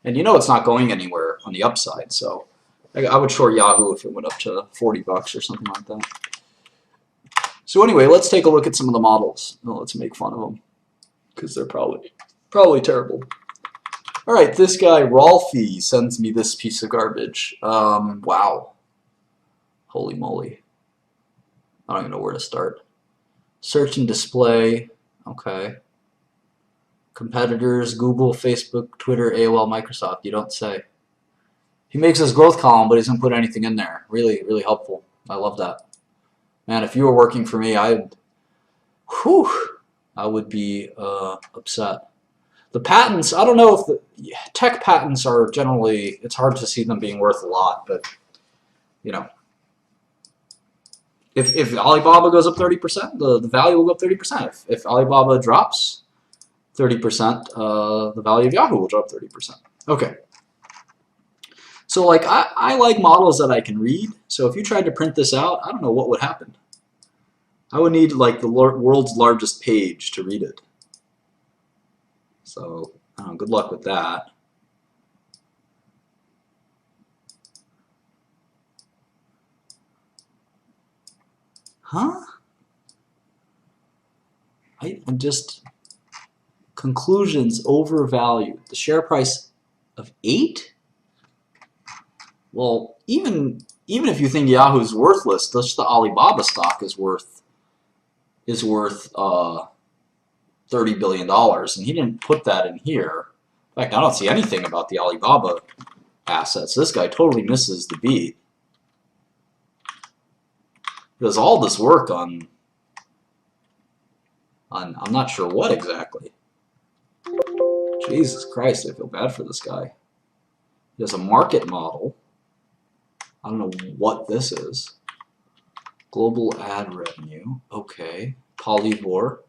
And it's not going anywhere on the upside. So I would short Yahoo if it went up to 40 bucks or something like that. So anyway, let's take a look at some of the models. Let's make fun of them, because they're probably terrible. All right, this guy, Rolfie, sends me this piece of garbage. Wow. Holy moly. I don't even know where to start. Search and display. Okay. Competitors, Google, Facebook, Twitter, AOL, Microsoft. You don't say. He makes his growth column, but he doesn't put anything in there. Really, really helpful. I love that. Man, if you were working for me, I would be upset. The patents, I don't know if tech patents are generally, it's hard to see them being worth a lot, but if Alibaba goes up 30%, the value will go up 30%. If Alibaba drops 30%, the value of Yahoo will drop 30%. Okay. So I like models that I can read. So if you tried to print this out, I don't know what would happen. I would need like the world's largest page to read it. So good luck with that. Huh? I'm just conclusions overvalued. The share price of 8? Well, even if you think Yahoo's worthless, just the Alibaba stock is worth $30 billion, and he didn't put that in here. In fact, I don't see anything about the Alibaba assets. This guy totally misses the beat. He does all this work on I'm not sure what exactly. Jesus Christ, I feel bad for this guy. He has a market model. I don't know what this is. Global ad revenue. Okay. Polyvore.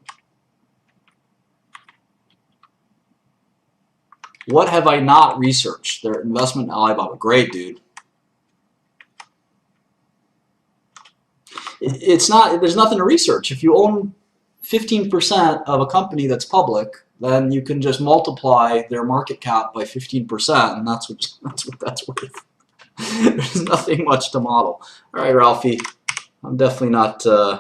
What have I not researched? Their investment in Alibaba. Great, dude. It's not, there's nothing to research. If you own 15% of a company that's public, then you can just multiply their market cap by 15%, and that's what that's worth. There's nothing much to model. All right, Ralphie, I'm definitely not good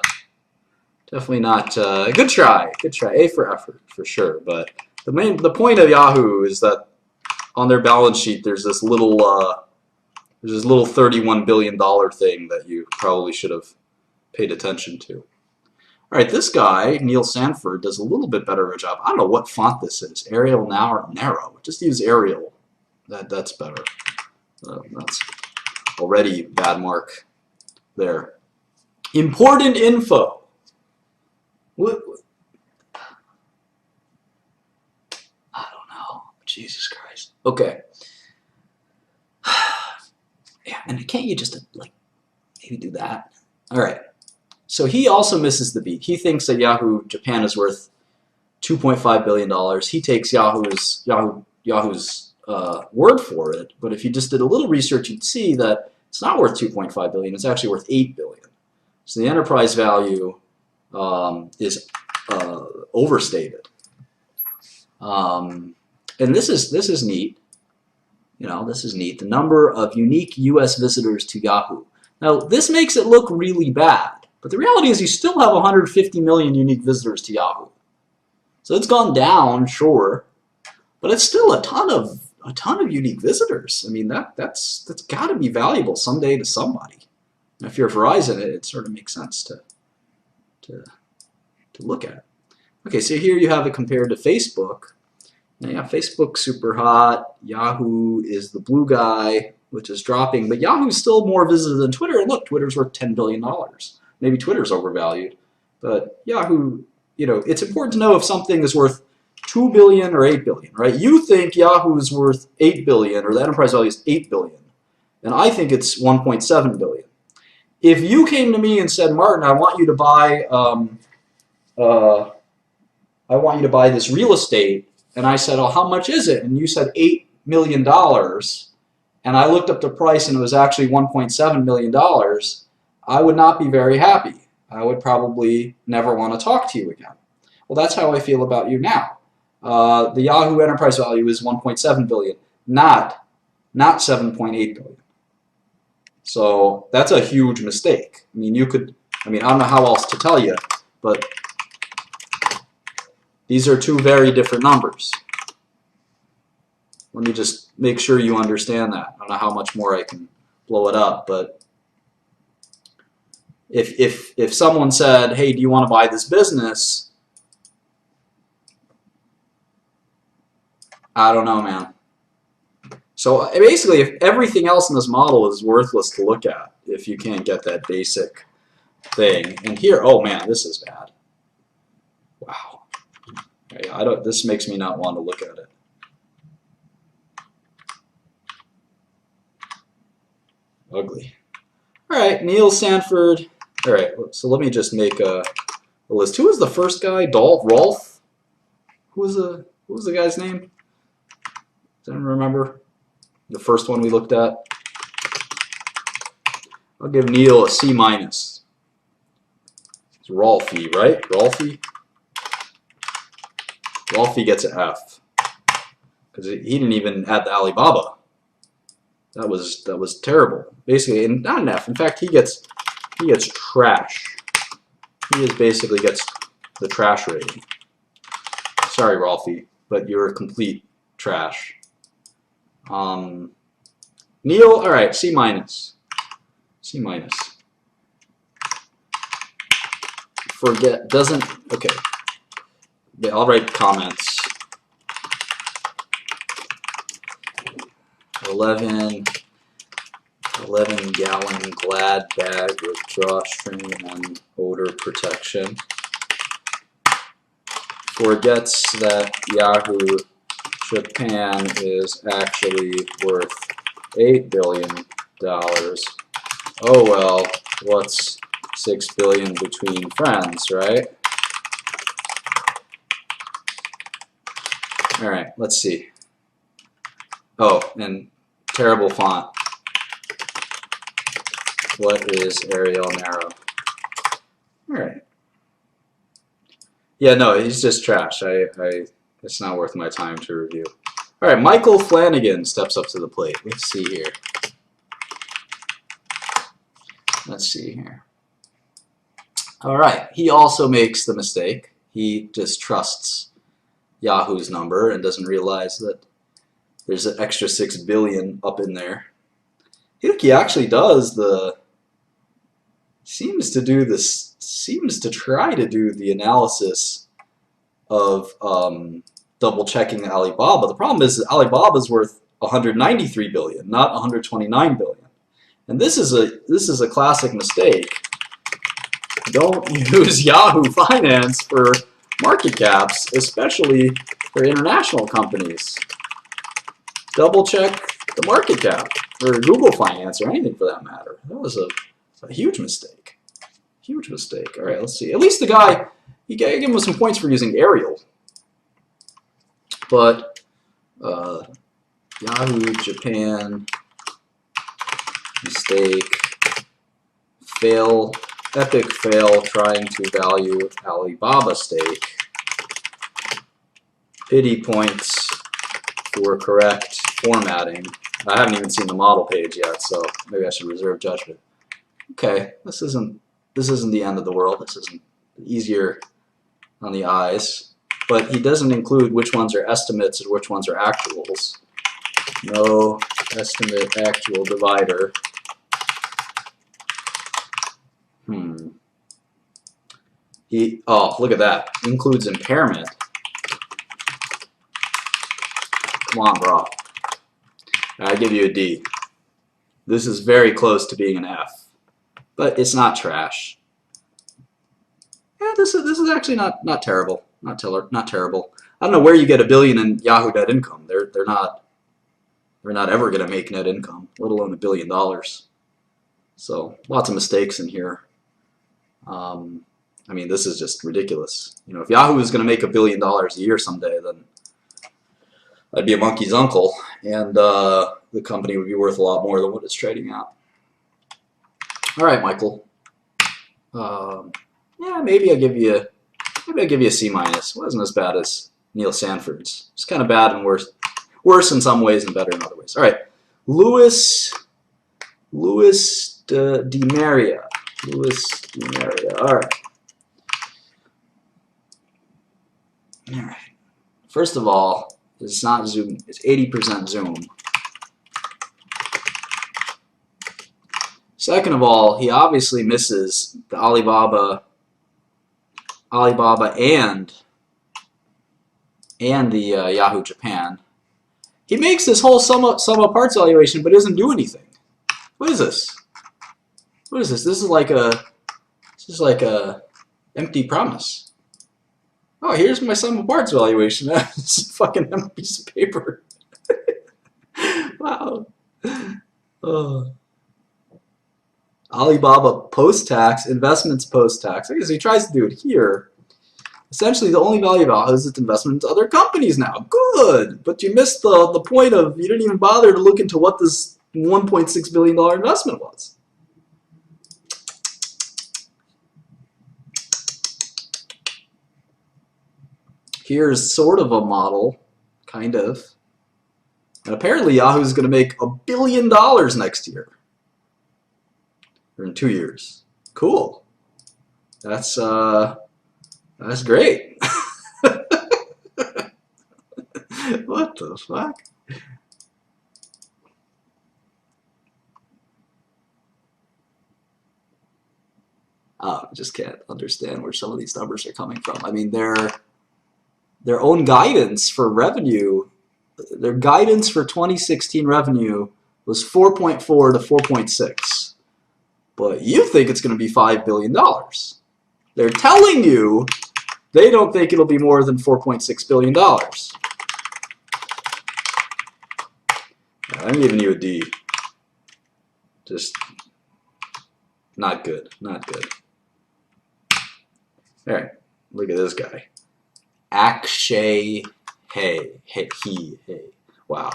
try, A for effort for sure. But the point of Yahoo is that on their balance sheet there's this little $31 billion thing that you probably should have paid attention to. All right, this guy, Neil Sanford, does a little bit better of a job. I don't know what font this is. Arial now or Narrow? Just use Arial. That's better. That's already bad mark there. Important info. What? I don't know. Jesus Christ. Okay. Yeah, and can't you just like maybe do that? All right. So he also misses the beat. He thinks that Yahoo Japan is worth $2.5 billion. He takes Yahoo's word for it. But if you just did a little research, you'd see that it's not worth $2.5 billion. It's actually worth $8 billion. So the enterprise value is overstated. And this is neat. You know, this is neat. The number of unique U.S. visitors to Yahoo. Now, this makes it look really bad. But the reality is you still have 150 million unique visitors to Yahoo. So it's gone down, sure, but it's still a ton of unique visitors. I mean, that's got to be valuable someday to somebody. And if you're Verizon, it sort of makes sense to look at. Okay, so here you have it compared to Facebook. Now, yeah, Facebook's super hot. Yahoo is the blue guy, which is dropping, but Yahoo's still more visited than Twitter. And look, Twitter's worth $10 billion. Maybe Twitter's overvalued, but Yahoo, you know, it's important to know if something is worth $2 billion or $8 billion, right? You think Yahoo is worth $8 billion, or the enterprise value is $8 billion, and I think it's $1.7 billion. If you came to me and said, Martin, I want you to buy this real estate, and I said, oh, how much is it? And you said $8 million, and I looked up the price and it was actually $1.7 million. I would not be very happy. I would probably never want to talk to you again. Well, that's how I feel about you now. The Yahoo enterprise value is $1.7 billion, not $7.8 billion. So that's a huge mistake. I mean, I don't know how else to tell you, but these are two very different numbers. Let me just make sure you understand that. I don't know how much more I can blow it up, but if someone said, hey, do you want to buy this business? I don't know, man. So basically, if everything else in this model is worthless to look at, if you can't get that basic thing. And here, oh man, this is bad. Wow. This makes me not want to look at it. Ugly. All right, Neil Sanford. All right, so let me just make a list. Who was the first guy? Rolf? Who was the guy's name? Does anyone remember? The first one we looked at. I'll give Neil a C-. He's Rolfie, right? Rolfie? Rolfie gets an F. Because he didn't even add the Alibaba. That was terrible. Basically, and not an F. In fact, he gets trash. He just basically gets the trash rating. Sorry, Rolfie, but you're complete trash. Neil, all right, C minus. C minus. Forget, doesn't, okay. Yeah, I'll write comments. 11 gallon Glad bag with drawstring and odor protection. Forgets that Yahoo Japan is actually worth $8 billion. Oh well, what's $6 billion between friends, right? All right, let's see. Oh, and terrible font. What is Arial Narrow? All right. Yeah, no, he's just trash. It's not worth my time to review. All right, Michael Flanagan steps up to the plate. Let's see here. Let's see here. All right, he also makes the mistake. He just trusts Yahoo's number and doesn't realize that there's an extra $6 billion up in there. I think he actually does seems to try to do the analysis of double checking Alibaba. The problem is that Alibaba's worth $193 billion, not $129 billion. And this is a classic mistake. Don't use Yahoo Finance for market caps, especially for international companies. Double check the market cap, or Google Finance, or anything for that matter. That was a huge mistake. Huge mistake. All right, let's see. At least the guy, you gotta give him some points for using Arial. But Yahoo Japan mistake, fail, epic fail trying to value Alibaba stake. Pity points for correct formatting. I haven't even seen the model page yet, so maybe I should reserve judgment. Okay, this isn't the end of the world. This isn't easier on the eyes, but he doesn't include which ones are estimates and which ones are actuals. No estimate actual divider. Oh, look at that. Includes impairment. Come on, bro. I give you a D. This is very close to being an F, but it's not trash. Yeah, this is actually not terrible. Not terrible. I don't know where you get $1 billion in Yahoo net income. They're not ever going to make net income, let alone $1 billion. So lots of mistakes in here. I mean, this is just ridiculous. You know, if Yahoo is going to make $1 billion a year someday, then I'd be a monkey's uncle, and the company would be worth a lot more than what it's trading at. All right, Michael. Yeah, maybe I'll give you a C minus. It wasn't as bad as Neil Sanford's. It's kind of bad and worse in some ways and better in other ways. All right, Louis DiMaria. All right. All right. First of all, it's not zoom. It's 80% zoom. Second of all, he obviously misses the Alibaba and the Yahoo Japan. He makes this whole sum of parts valuation, but doesn't do anything. What is this? What is this? This is like a empty promise. Oh, here's my sum of parts valuation. This is a fucking empty piece of paper. Wow. Alibaba post-tax, investments post-tax. I guess he tries to do it here. Essentially, the only value of Alibaba is its investment into other companies now. Good, but you missed the point of you didn't even bother to look into what this $1.6 billion investment was. Here's sort of a model, kind of. And apparently Yahoo's going to make $1 billion next year. Or in 2 years. Cool. That's great. What the fuck? I just can't understand where some of these numbers are coming from. I mean, their own guidance for revenue, their guidance for 2016 revenue was 4.4 to 4.6. But you think it's going to be $5 billion. They're telling you they don't think it'll be more than $4.6 billion. I'm giving you a D. Just not good. Not good. All right, look at this guy. Akshay Hey. Wow.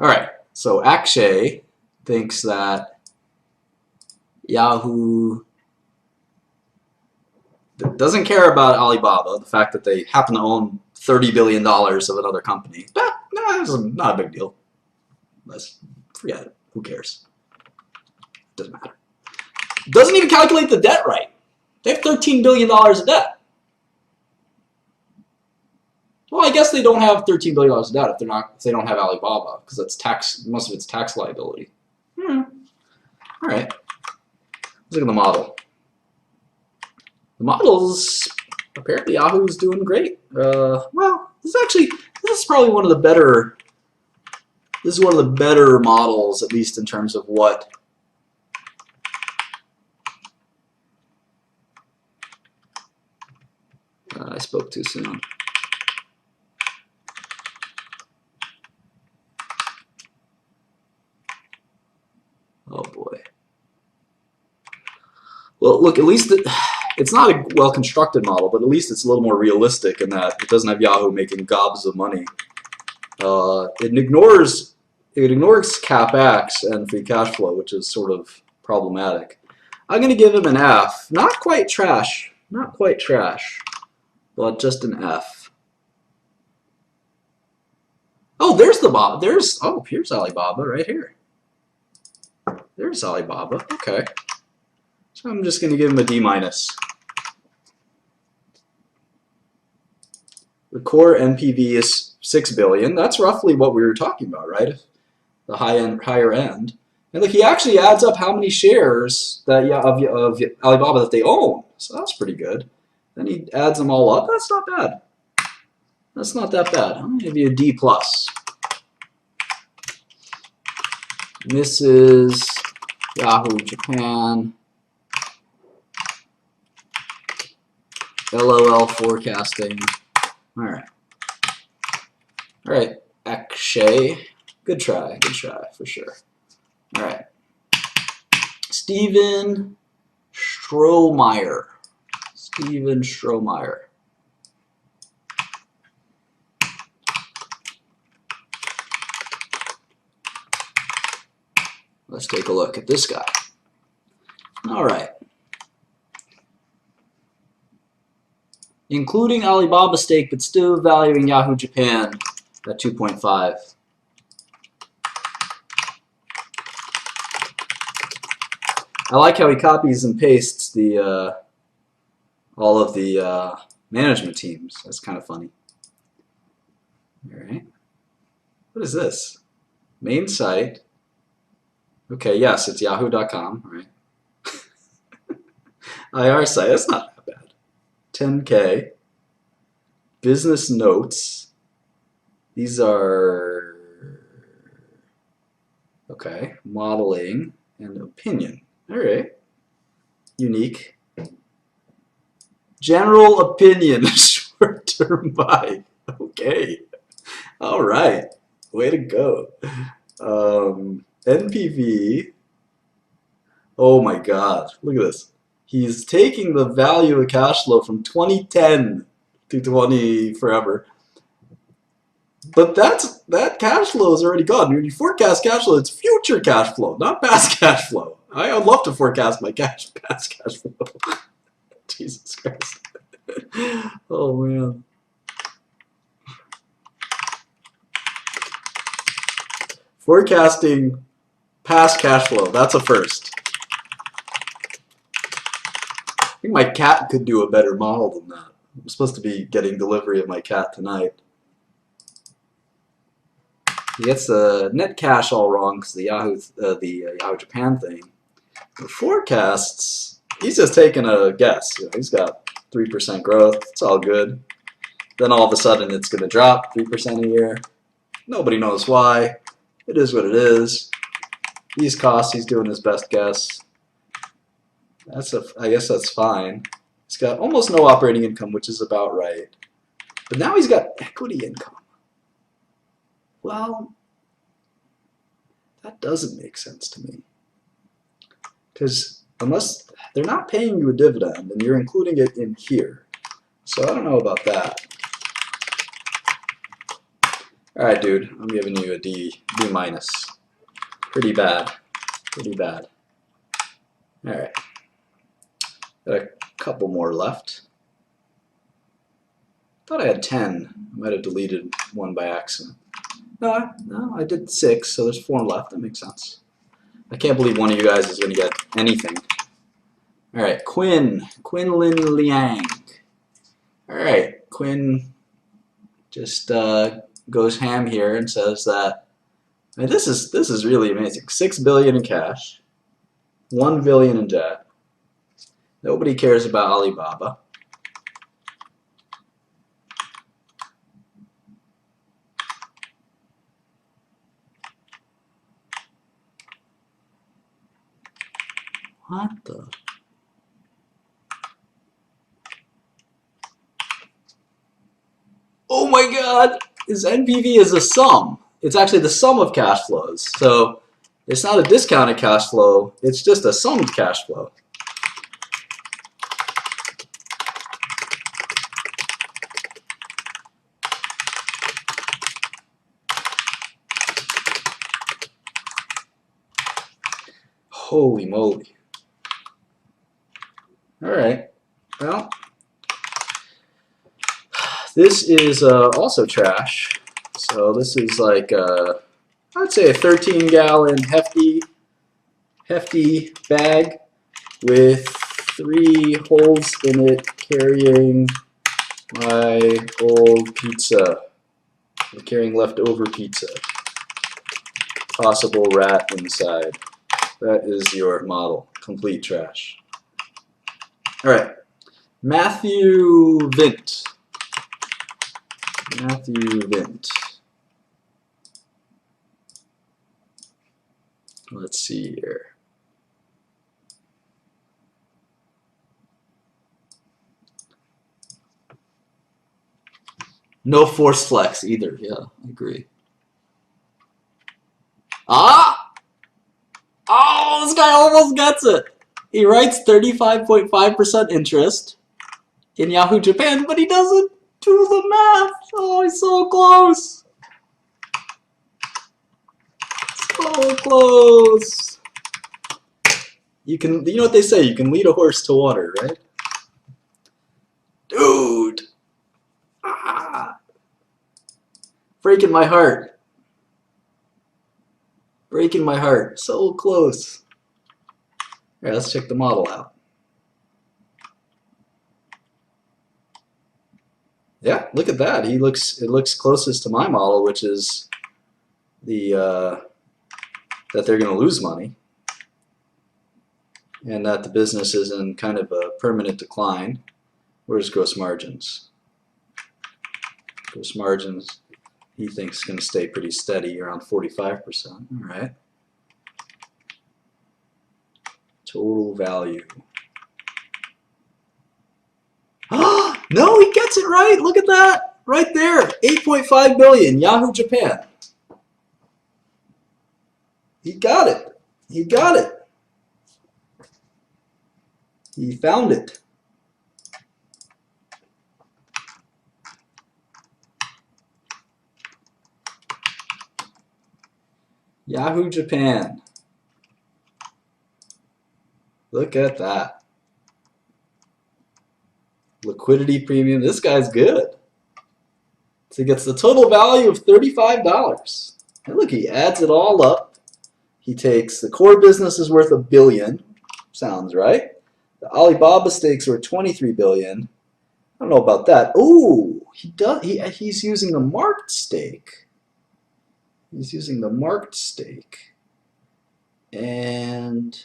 All right, so Akshay thinks that Yahoo doesn't care about Alibaba, the fact that they happen to own $30 billion of another company. No, it's not a big deal. Let's forget it. Who cares? Doesn't matter. Doesn't even calculate the debt right. They have $13 billion of debt. Well, I guess they don't have $13 billion of debt if they don't have Alibaba, because that's tax. Most of it's tax liability. All right. Let's look at the model. The model's apparently Yahoo's doing great. Well, this is probably one of the better. This is one of the better models, at least in terms of what. I spoke too soon. Oh boy. Well, look, at least it's not a well-constructed model, but at least it's a little more realistic in that it doesn't have Yahoo making gobs of money. It ignores CapEx and free cash flow, which is sort of problematic. I'm going to give him an F. Not quite trash. Not quite trash. But just an F. Oh, there's the Bob. Here's Alibaba right here. There's Alibaba. Okay. So I'm just going to give him a D-. The core NPV is $6 billion. That's roughly what we were talking about, right? The higher end. And look, he actually adds up how many shares that of Alibaba that they own. So that's pretty good. Then he adds them all up. That's not bad. That's not that bad. I'm going to give you a D+. Mrs. Yahoo Japan. LOL forecasting. All right. All right. Akshay. Good try for sure. All right. Steven Strohmeyer. Steven Strohmeyer. Let's take a look at this guy. All right. Including Alibaba stake, but still valuing Yahoo Japan at 2.5. I like how he copies and pastes the all of the management teams. That's kind of funny. All right. What is this? Main site. Okay, yes, it's yahoo.com, right? IR site, that's not that bad. 10K. Business notes. These are, okay, modeling and opinion. All right. Unique. General opinion, short-term buy. Okay. All right. Way to go. NPV. Oh my God. Look at this. He's taking the value of cash flow from 2010 to 20 forever. But that cash flow is already gone. When you forecast cash flow, it's future cash flow, not past cash flow. I would love to forecast my past cash flow. Jesus Christ. Oh man. Forecasting past cash flow. That's a first. I think my cat could do a better model than that. I'm supposed to be getting delivery of my cat tonight. He gets the net cash all wrong because the Yahoo Japan thing. The forecasts, he's just taking a guess. You know, he's got 3% growth. It's all good. Then all of a sudden it's going to drop 3% a year. Nobody knows why. It is what it is. These costs, he's doing his best guess. I guess that's fine. He's got almost no operating income, which is about right. But now he's got equity income. Well, that doesn't make sense to me. Because unless they're not paying you a dividend and you're including it in here. So I don't know about that. Alright, dude, I'm giving you a D minus. Pretty bad. Pretty bad. Alright. Got a couple more left. Thought I had 10. I might have deleted one by accident. No, I did 6, so there's 4 left. That makes sense. I can't believe one of you guys is going to get anything. Alright, Quinlan Liang. Alright, Quinn just goes ham here and says that, I mean, this is really amazing. 6 billion in cash, 1 billion in debt. Nobody cares about Alibaba. What the? Oh my god! His NPV is a sum. It's actually the sum of cash flows. So it's not a discounted cash flow, it's just a summed cash flow. Holy moly. Alright, well, this is also trash. So this is like, I'd say a 13-gallon hefty bag with 3 holes in it carrying my old pizza. I'm carrying leftover pizza. Possible rat inside. That is your model. Complete trash. Alright. Matthew Vint. Matthew Vint. Let's see here. No force flex either. Yeah, I agree. Ah! Oh, this guy almost gets it. He writes 35.5% interest in Yahoo Japan, but he doesn't do the math. Oh, he's so close. So close. You know what they say, you can lead a horse to water, right? Dude. Ah. Breaking my heart. Breaking my heart. So close. All right, let's check the model out. Yeah, look at that. It looks closest to my model, which is that they're going to lose money and that the business is in kind of a permanent decline. Where's gross margins? Gross margins, he thinks, is going to stay pretty steady around 45%. All right. Total value. No, he gets it right. Look at that. Right there. 8.5 billion. Yahoo Japan. He got it. He got it. He found it. Yahoo Japan. Look at that. Liquidity premium. This guy's good. So he gets the total value of $35. And look, he adds it all up. He takes the core business is worth $1 billion. Sounds right. The Alibaba stakes were $23 billion. I don't know about that. Oh, he's using the marked stake. He's using the marked stake. And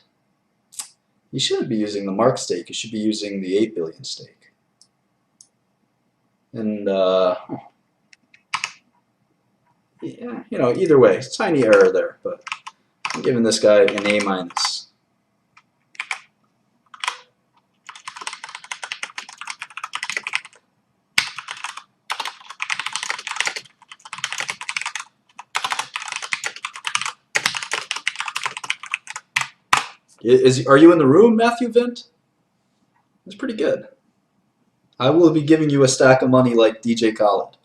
you shouldn't be using the marked stake. You should be using the $8 billion stake. And yeah, you know, either way, tiny error there, but I'm giving this guy an A minus. Are you in the room, Matthew Vint? That's pretty good. I will be giving you a stack of money like DJ Khaled.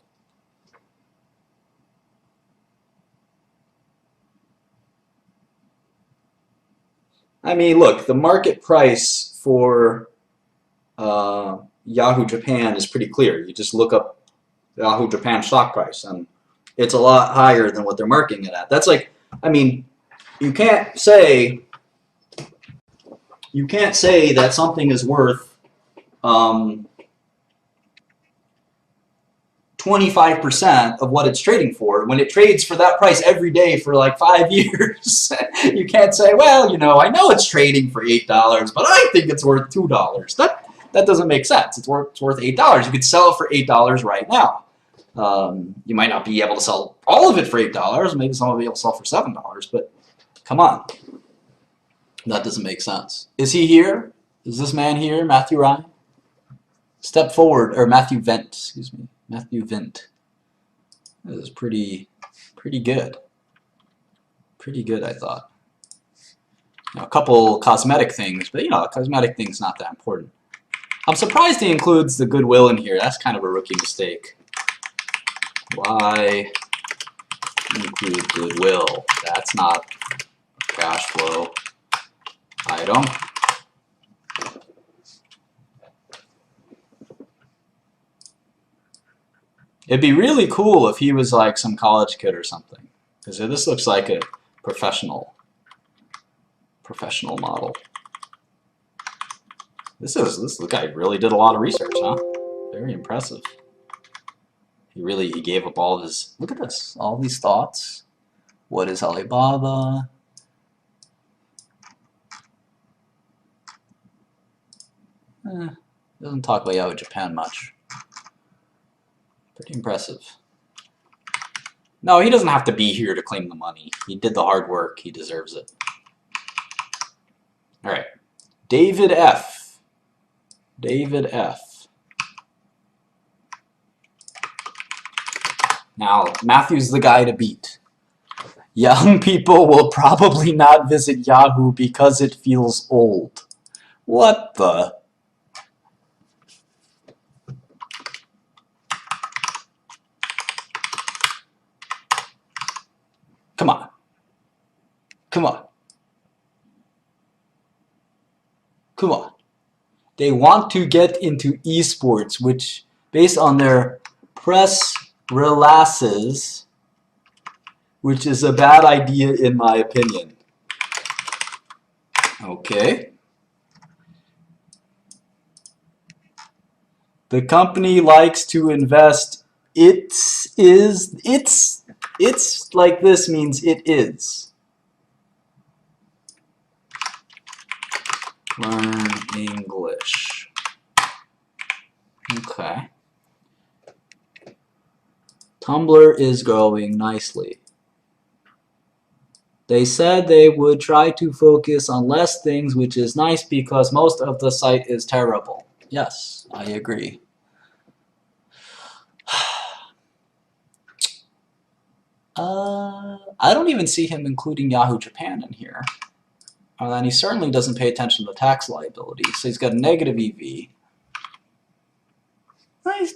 I mean, look, the market price for Yahoo Japan is pretty clear. You just look up Yahoo Japan stock price, and it's a lot higher than what they're marking it at. That's like, I mean, you can't say that something is worth 25% of what it's trading for when it trades for that price every day for like 5 years. You can't say, well, you know, I know it's trading for $8, but I think it's worth $2. That doesn't make sense. It's worth $8. You could sell it for $8 right now. You might not be able to sell all of it for $8. Maybe some will be able to sell for $7, but come on. That doesn't make sense. Is he here? Is this man here, Matthew Ryan? Step forward, or Matthew Vint, excuse me. Matthew Vint. This is pretty good. Pretty good, I thought. You know, a couple cosmetic things, but you know, cosmetic things not that important. I'm surprised he includes the goodwill in here. That's kind of a rookie mistake. Why include goodwill? That's not cash flow item. It'd be really cool if he was like some college kid or something, because this looks like a professional model. This guy really did a lot of research, huh? Very impressive. He gave up all of his, look at this, all these thoughts. What is Alibaba? Doesn't talk about Yahoo Japan much. Pretty impressive. No, he doesn't have to be here to claim the money. He did the hard work. He deserves it. All right. David F. David F. Now, Matthew's the guy to beat. Young people will probably not visit Yahoo because it feels old. What the? Come on. Come on. Come on. They want to get into esports, which, based on their press releases, which is a bad idea in my opinion. Okay. The company likes to invest. It's like this means it is. Learn English. Okay. Tumblr is growing nicely. They said they would try to focus on less things, which is nice because most of the site is terrible. Yes, I agree. I don't even see him including Yahoo Japan in here. And he certainly doesn't pay attention to the tax liability, so he's got a negative EV. He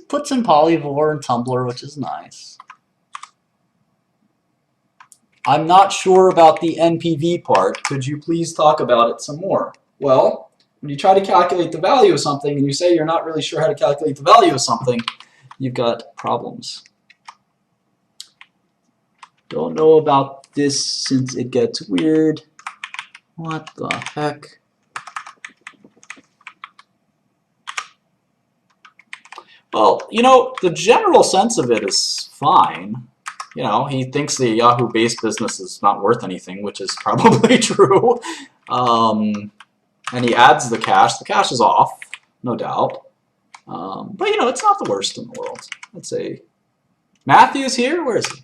puts in Polyvore and Tumblr, which is nice. I'm not sure about the NPV part. Could you please talk about it some more? Well, when you try to calculate the value of something and you say you're not really sure how to calculate the value of something, you've got problems. Don't know about this since it gets weird. What the heck? Well, you know, the general sense of it is fine. You know, he thinks the Yahoo base business is not worth anything, which is probably true. And he adds the cash. The cash is off, no doubt. But, you know, it's not the worst in the world. Let's say Matthew's here. Where is he?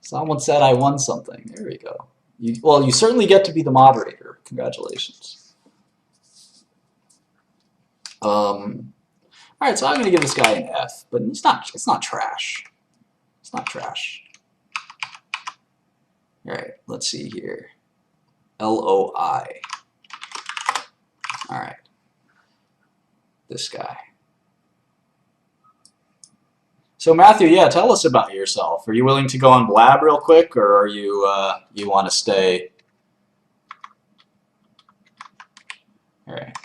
Someone said I won something. There we go. Well, you certainly get to be the moderator. Congratulations. All right, so I'm going to give this guy an F, but it's not trash. It's not trash. All right, let's see here. LOI. All right. This guy. So Matthew, yeah, tell us about yourself. Are you willing to go on Blab real quick, or are you you want to stay? All right.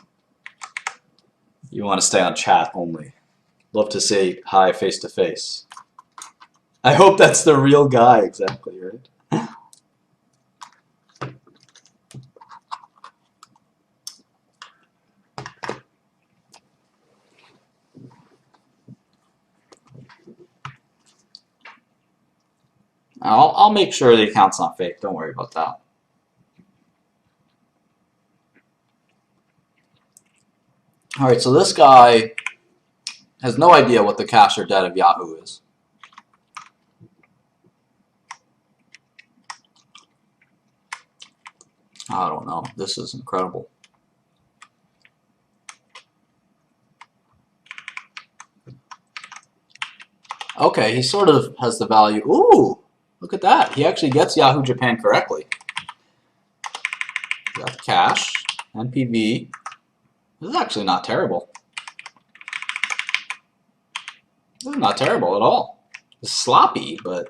You want to stay on chat only. Love to say hi face to face. I hope that's the real guy, exactly, right? I'll make sure the account's not fake. Don't worry about that. All right, so this guy has no idea what the cash or debt of Yahoo is. I don't know. This is incredible. Okay, he sort of has the value. Ooh, look at that. He actually gets Yahoo Japan correctly. Got cash, NPV. This is actually not terrible. This is not terrible at all. It's sloppy, but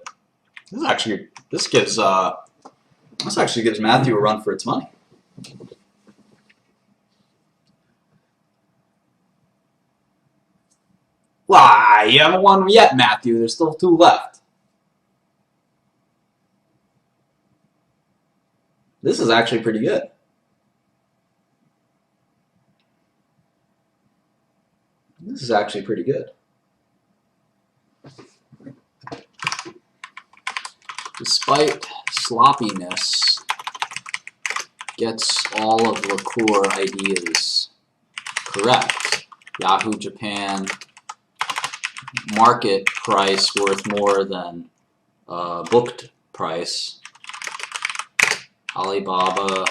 this actually gives Matthew a run for its money. Why? You haven't won yet, Matthew. There's still 2 left. This is actually pretty good. This is actually pretty good. Despite sloppiness, gets all of the core ideas correct. Yahoo Japan, market price worth more than booked price. Alibaba,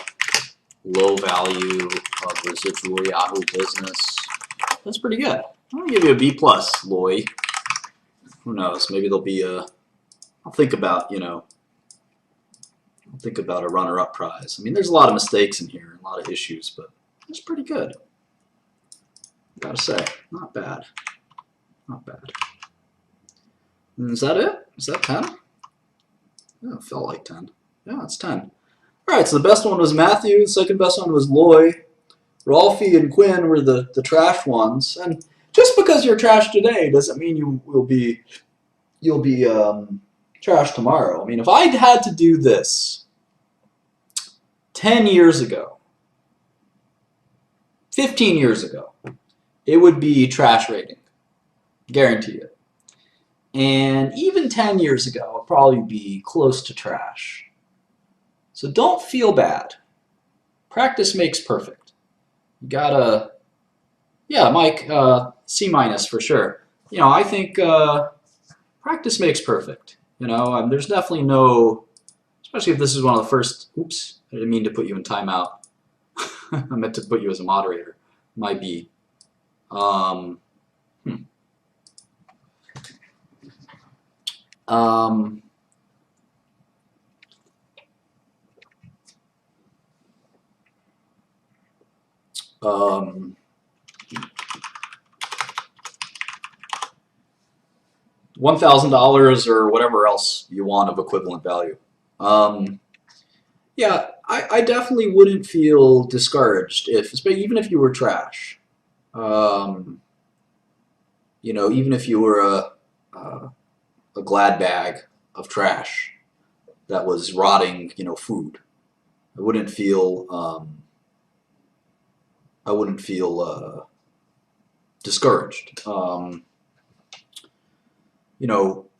low value of residual Yahoo business. That's pretty good. I'm gonna give you a B+, Loy. Who knows? Maybe there'll be a. I'll think about, I'll think about a runner-up prize. I mean, there's a lot of mistakes in here, a lot of issues, but it's pretty good. Gotta say, not bad. Not bad. And is that it? Is that 10? Yeah, it felt like 10. Yeah, it's 10. All right, so the best one was Matthew. The second best one was Loy. Rolfie and Quinn were the trash ones. And just because you're trash today doesn't mean you'll be trash tomorrow. I mean, if I'd had to do this 10 years ago, 15 years ago, it would be trash rating. Guarantee it. And even 10 years ago, it'll probably be close to trash. So don't feel bad. Practice makes perfect. You gotta, yeah, Mike, C- for sure. I think practice makes perfect. There's definitely no, especially if this is one of the first, oops, I didn't mean to put you in timeout. I meant to put you as a moderator. Might be. $1,000 or whatever else you want of equivalent value. Yeah, I definitely wouldn't feel discouraged even if you were trash. Um, even if you were a glad bag of trash that was rotting, food. I wouldn't feel discouraged.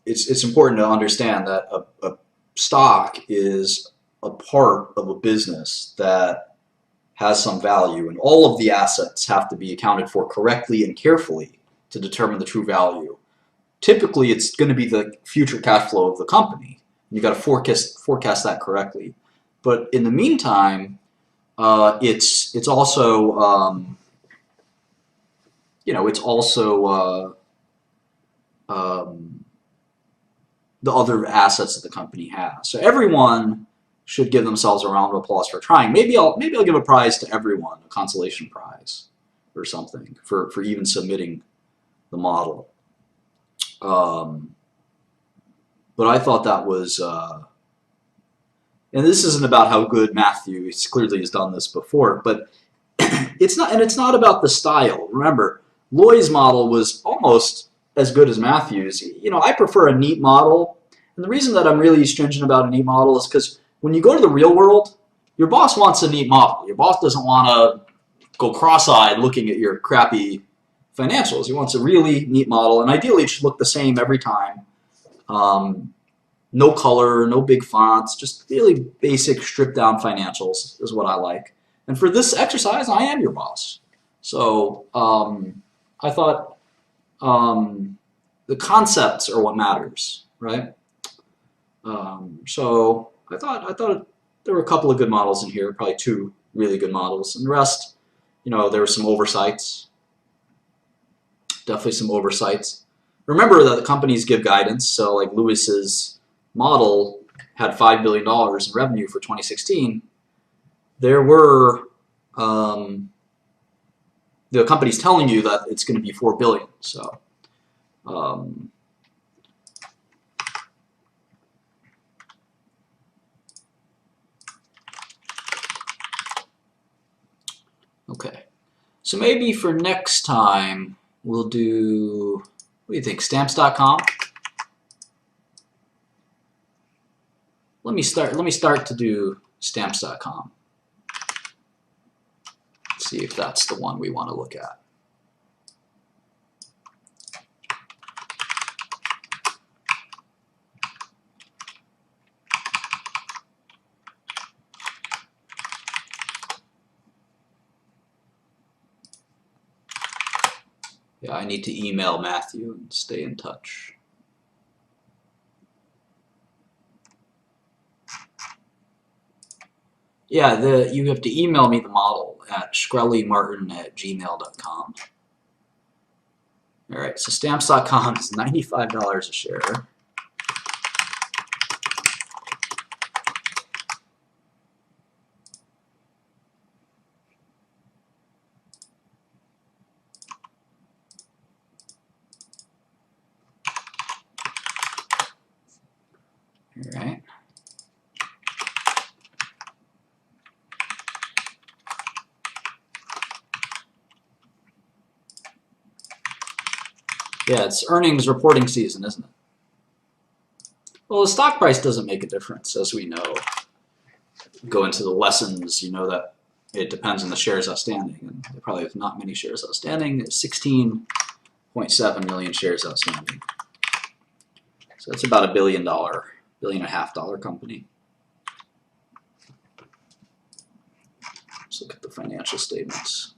It's important to understand that a stock is a part of a business that has some value, and all of the assets have to be accounted for correctly and carefully to determine the true value. Typically, it's going to be the future cash flow of the company. You got to forecast that correctly. But in the meantime, it's also it's also the other assets that the company has. So everyone should give themselves a round of applause for trying. Maybe I'll give a prize to everyone, a consolation prize or something for even submitting the model. But I thought that was, and this isn't about how good Matthew clearly has done this before, but it's not about the style. Remember, Loy's model was almost as good as Matthew's. I prefer a neat model, and the reason that I'm really stringent about a neat model is because when you go to the real world, your boss wants a neat model. Your boss doesn't want to go cross-eyed looking at your crappy financials. He wants a really neat model, and ideally it should look the same every time. No color, no big fonts, just really basic stripped-down financials is what I like. And for this exercise, I am your boss. So I thought the concepts are what matters, right? So I thought there were a couple of good models in here, probably 2 really good models, and the rest, there were some oversights. Definitely some oversights. Remember that the companies give guidance, so like Lewis's model had $5 billion in revenue for 2016. There were the company's telling you that it's going to be $4 billion. So okay. So maybe for next time we'll do, what do you think, stamps.com? Let me start to do stamps.com. See if that's the one we want to look at. Yeah, I need to email Matthew and stay in touch. Yeah, you have to email me the model at shkrelimartin@gmail.com. All right, so stamps.com is $95 a share. All right. Yeah, it's earnings reporting season, isn't it? Well, the stock price doesn't make a difference, as we know. Go into the lessons, you know that it depends on the shares outstanding, and there probably have not many shares outstanding. It's 16.7 million shares outstanding. So it's about $1 billion, $1.5 billion company. Let's look at the financial statements.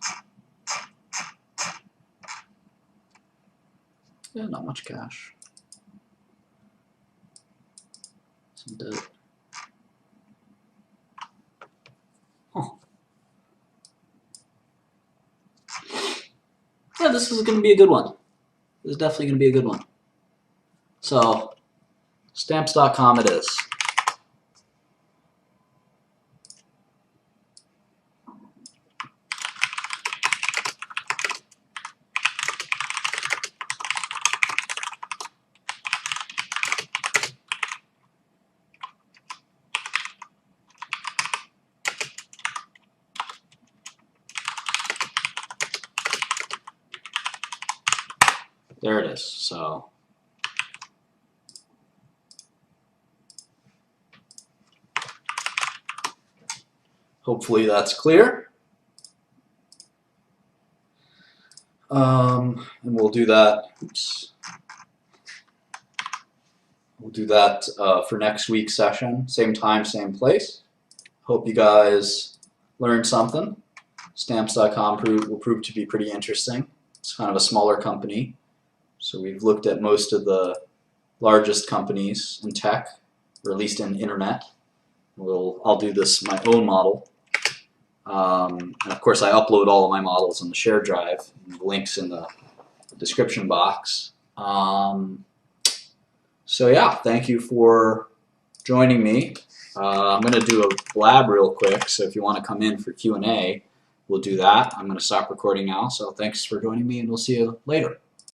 Yeah, not much cash. Some debt. Huh. Yeah, this is going to be a good one. This is definitely going to be a good one. So, stamps.com it is. there it is. So hopefully that's clear. And we'll do that. Oops. We'll do that for next week's session. Same time, same place. Hope you guys learned something. Stamps.com will prove to be pretty interesting. It's kind of a smaller company. So we've looked at most of the largest companies in tech, or at least in internet. I'll do this my own model. And of course I upload all of my models in the shared drive. The link's in the description box. So yeah, thank you for joining me. I'm going to do a lab real quick, so if you want to come in for Q&A, we'll do that. I'm going to stop recording now, so thanks for joining me, and we'll see you later.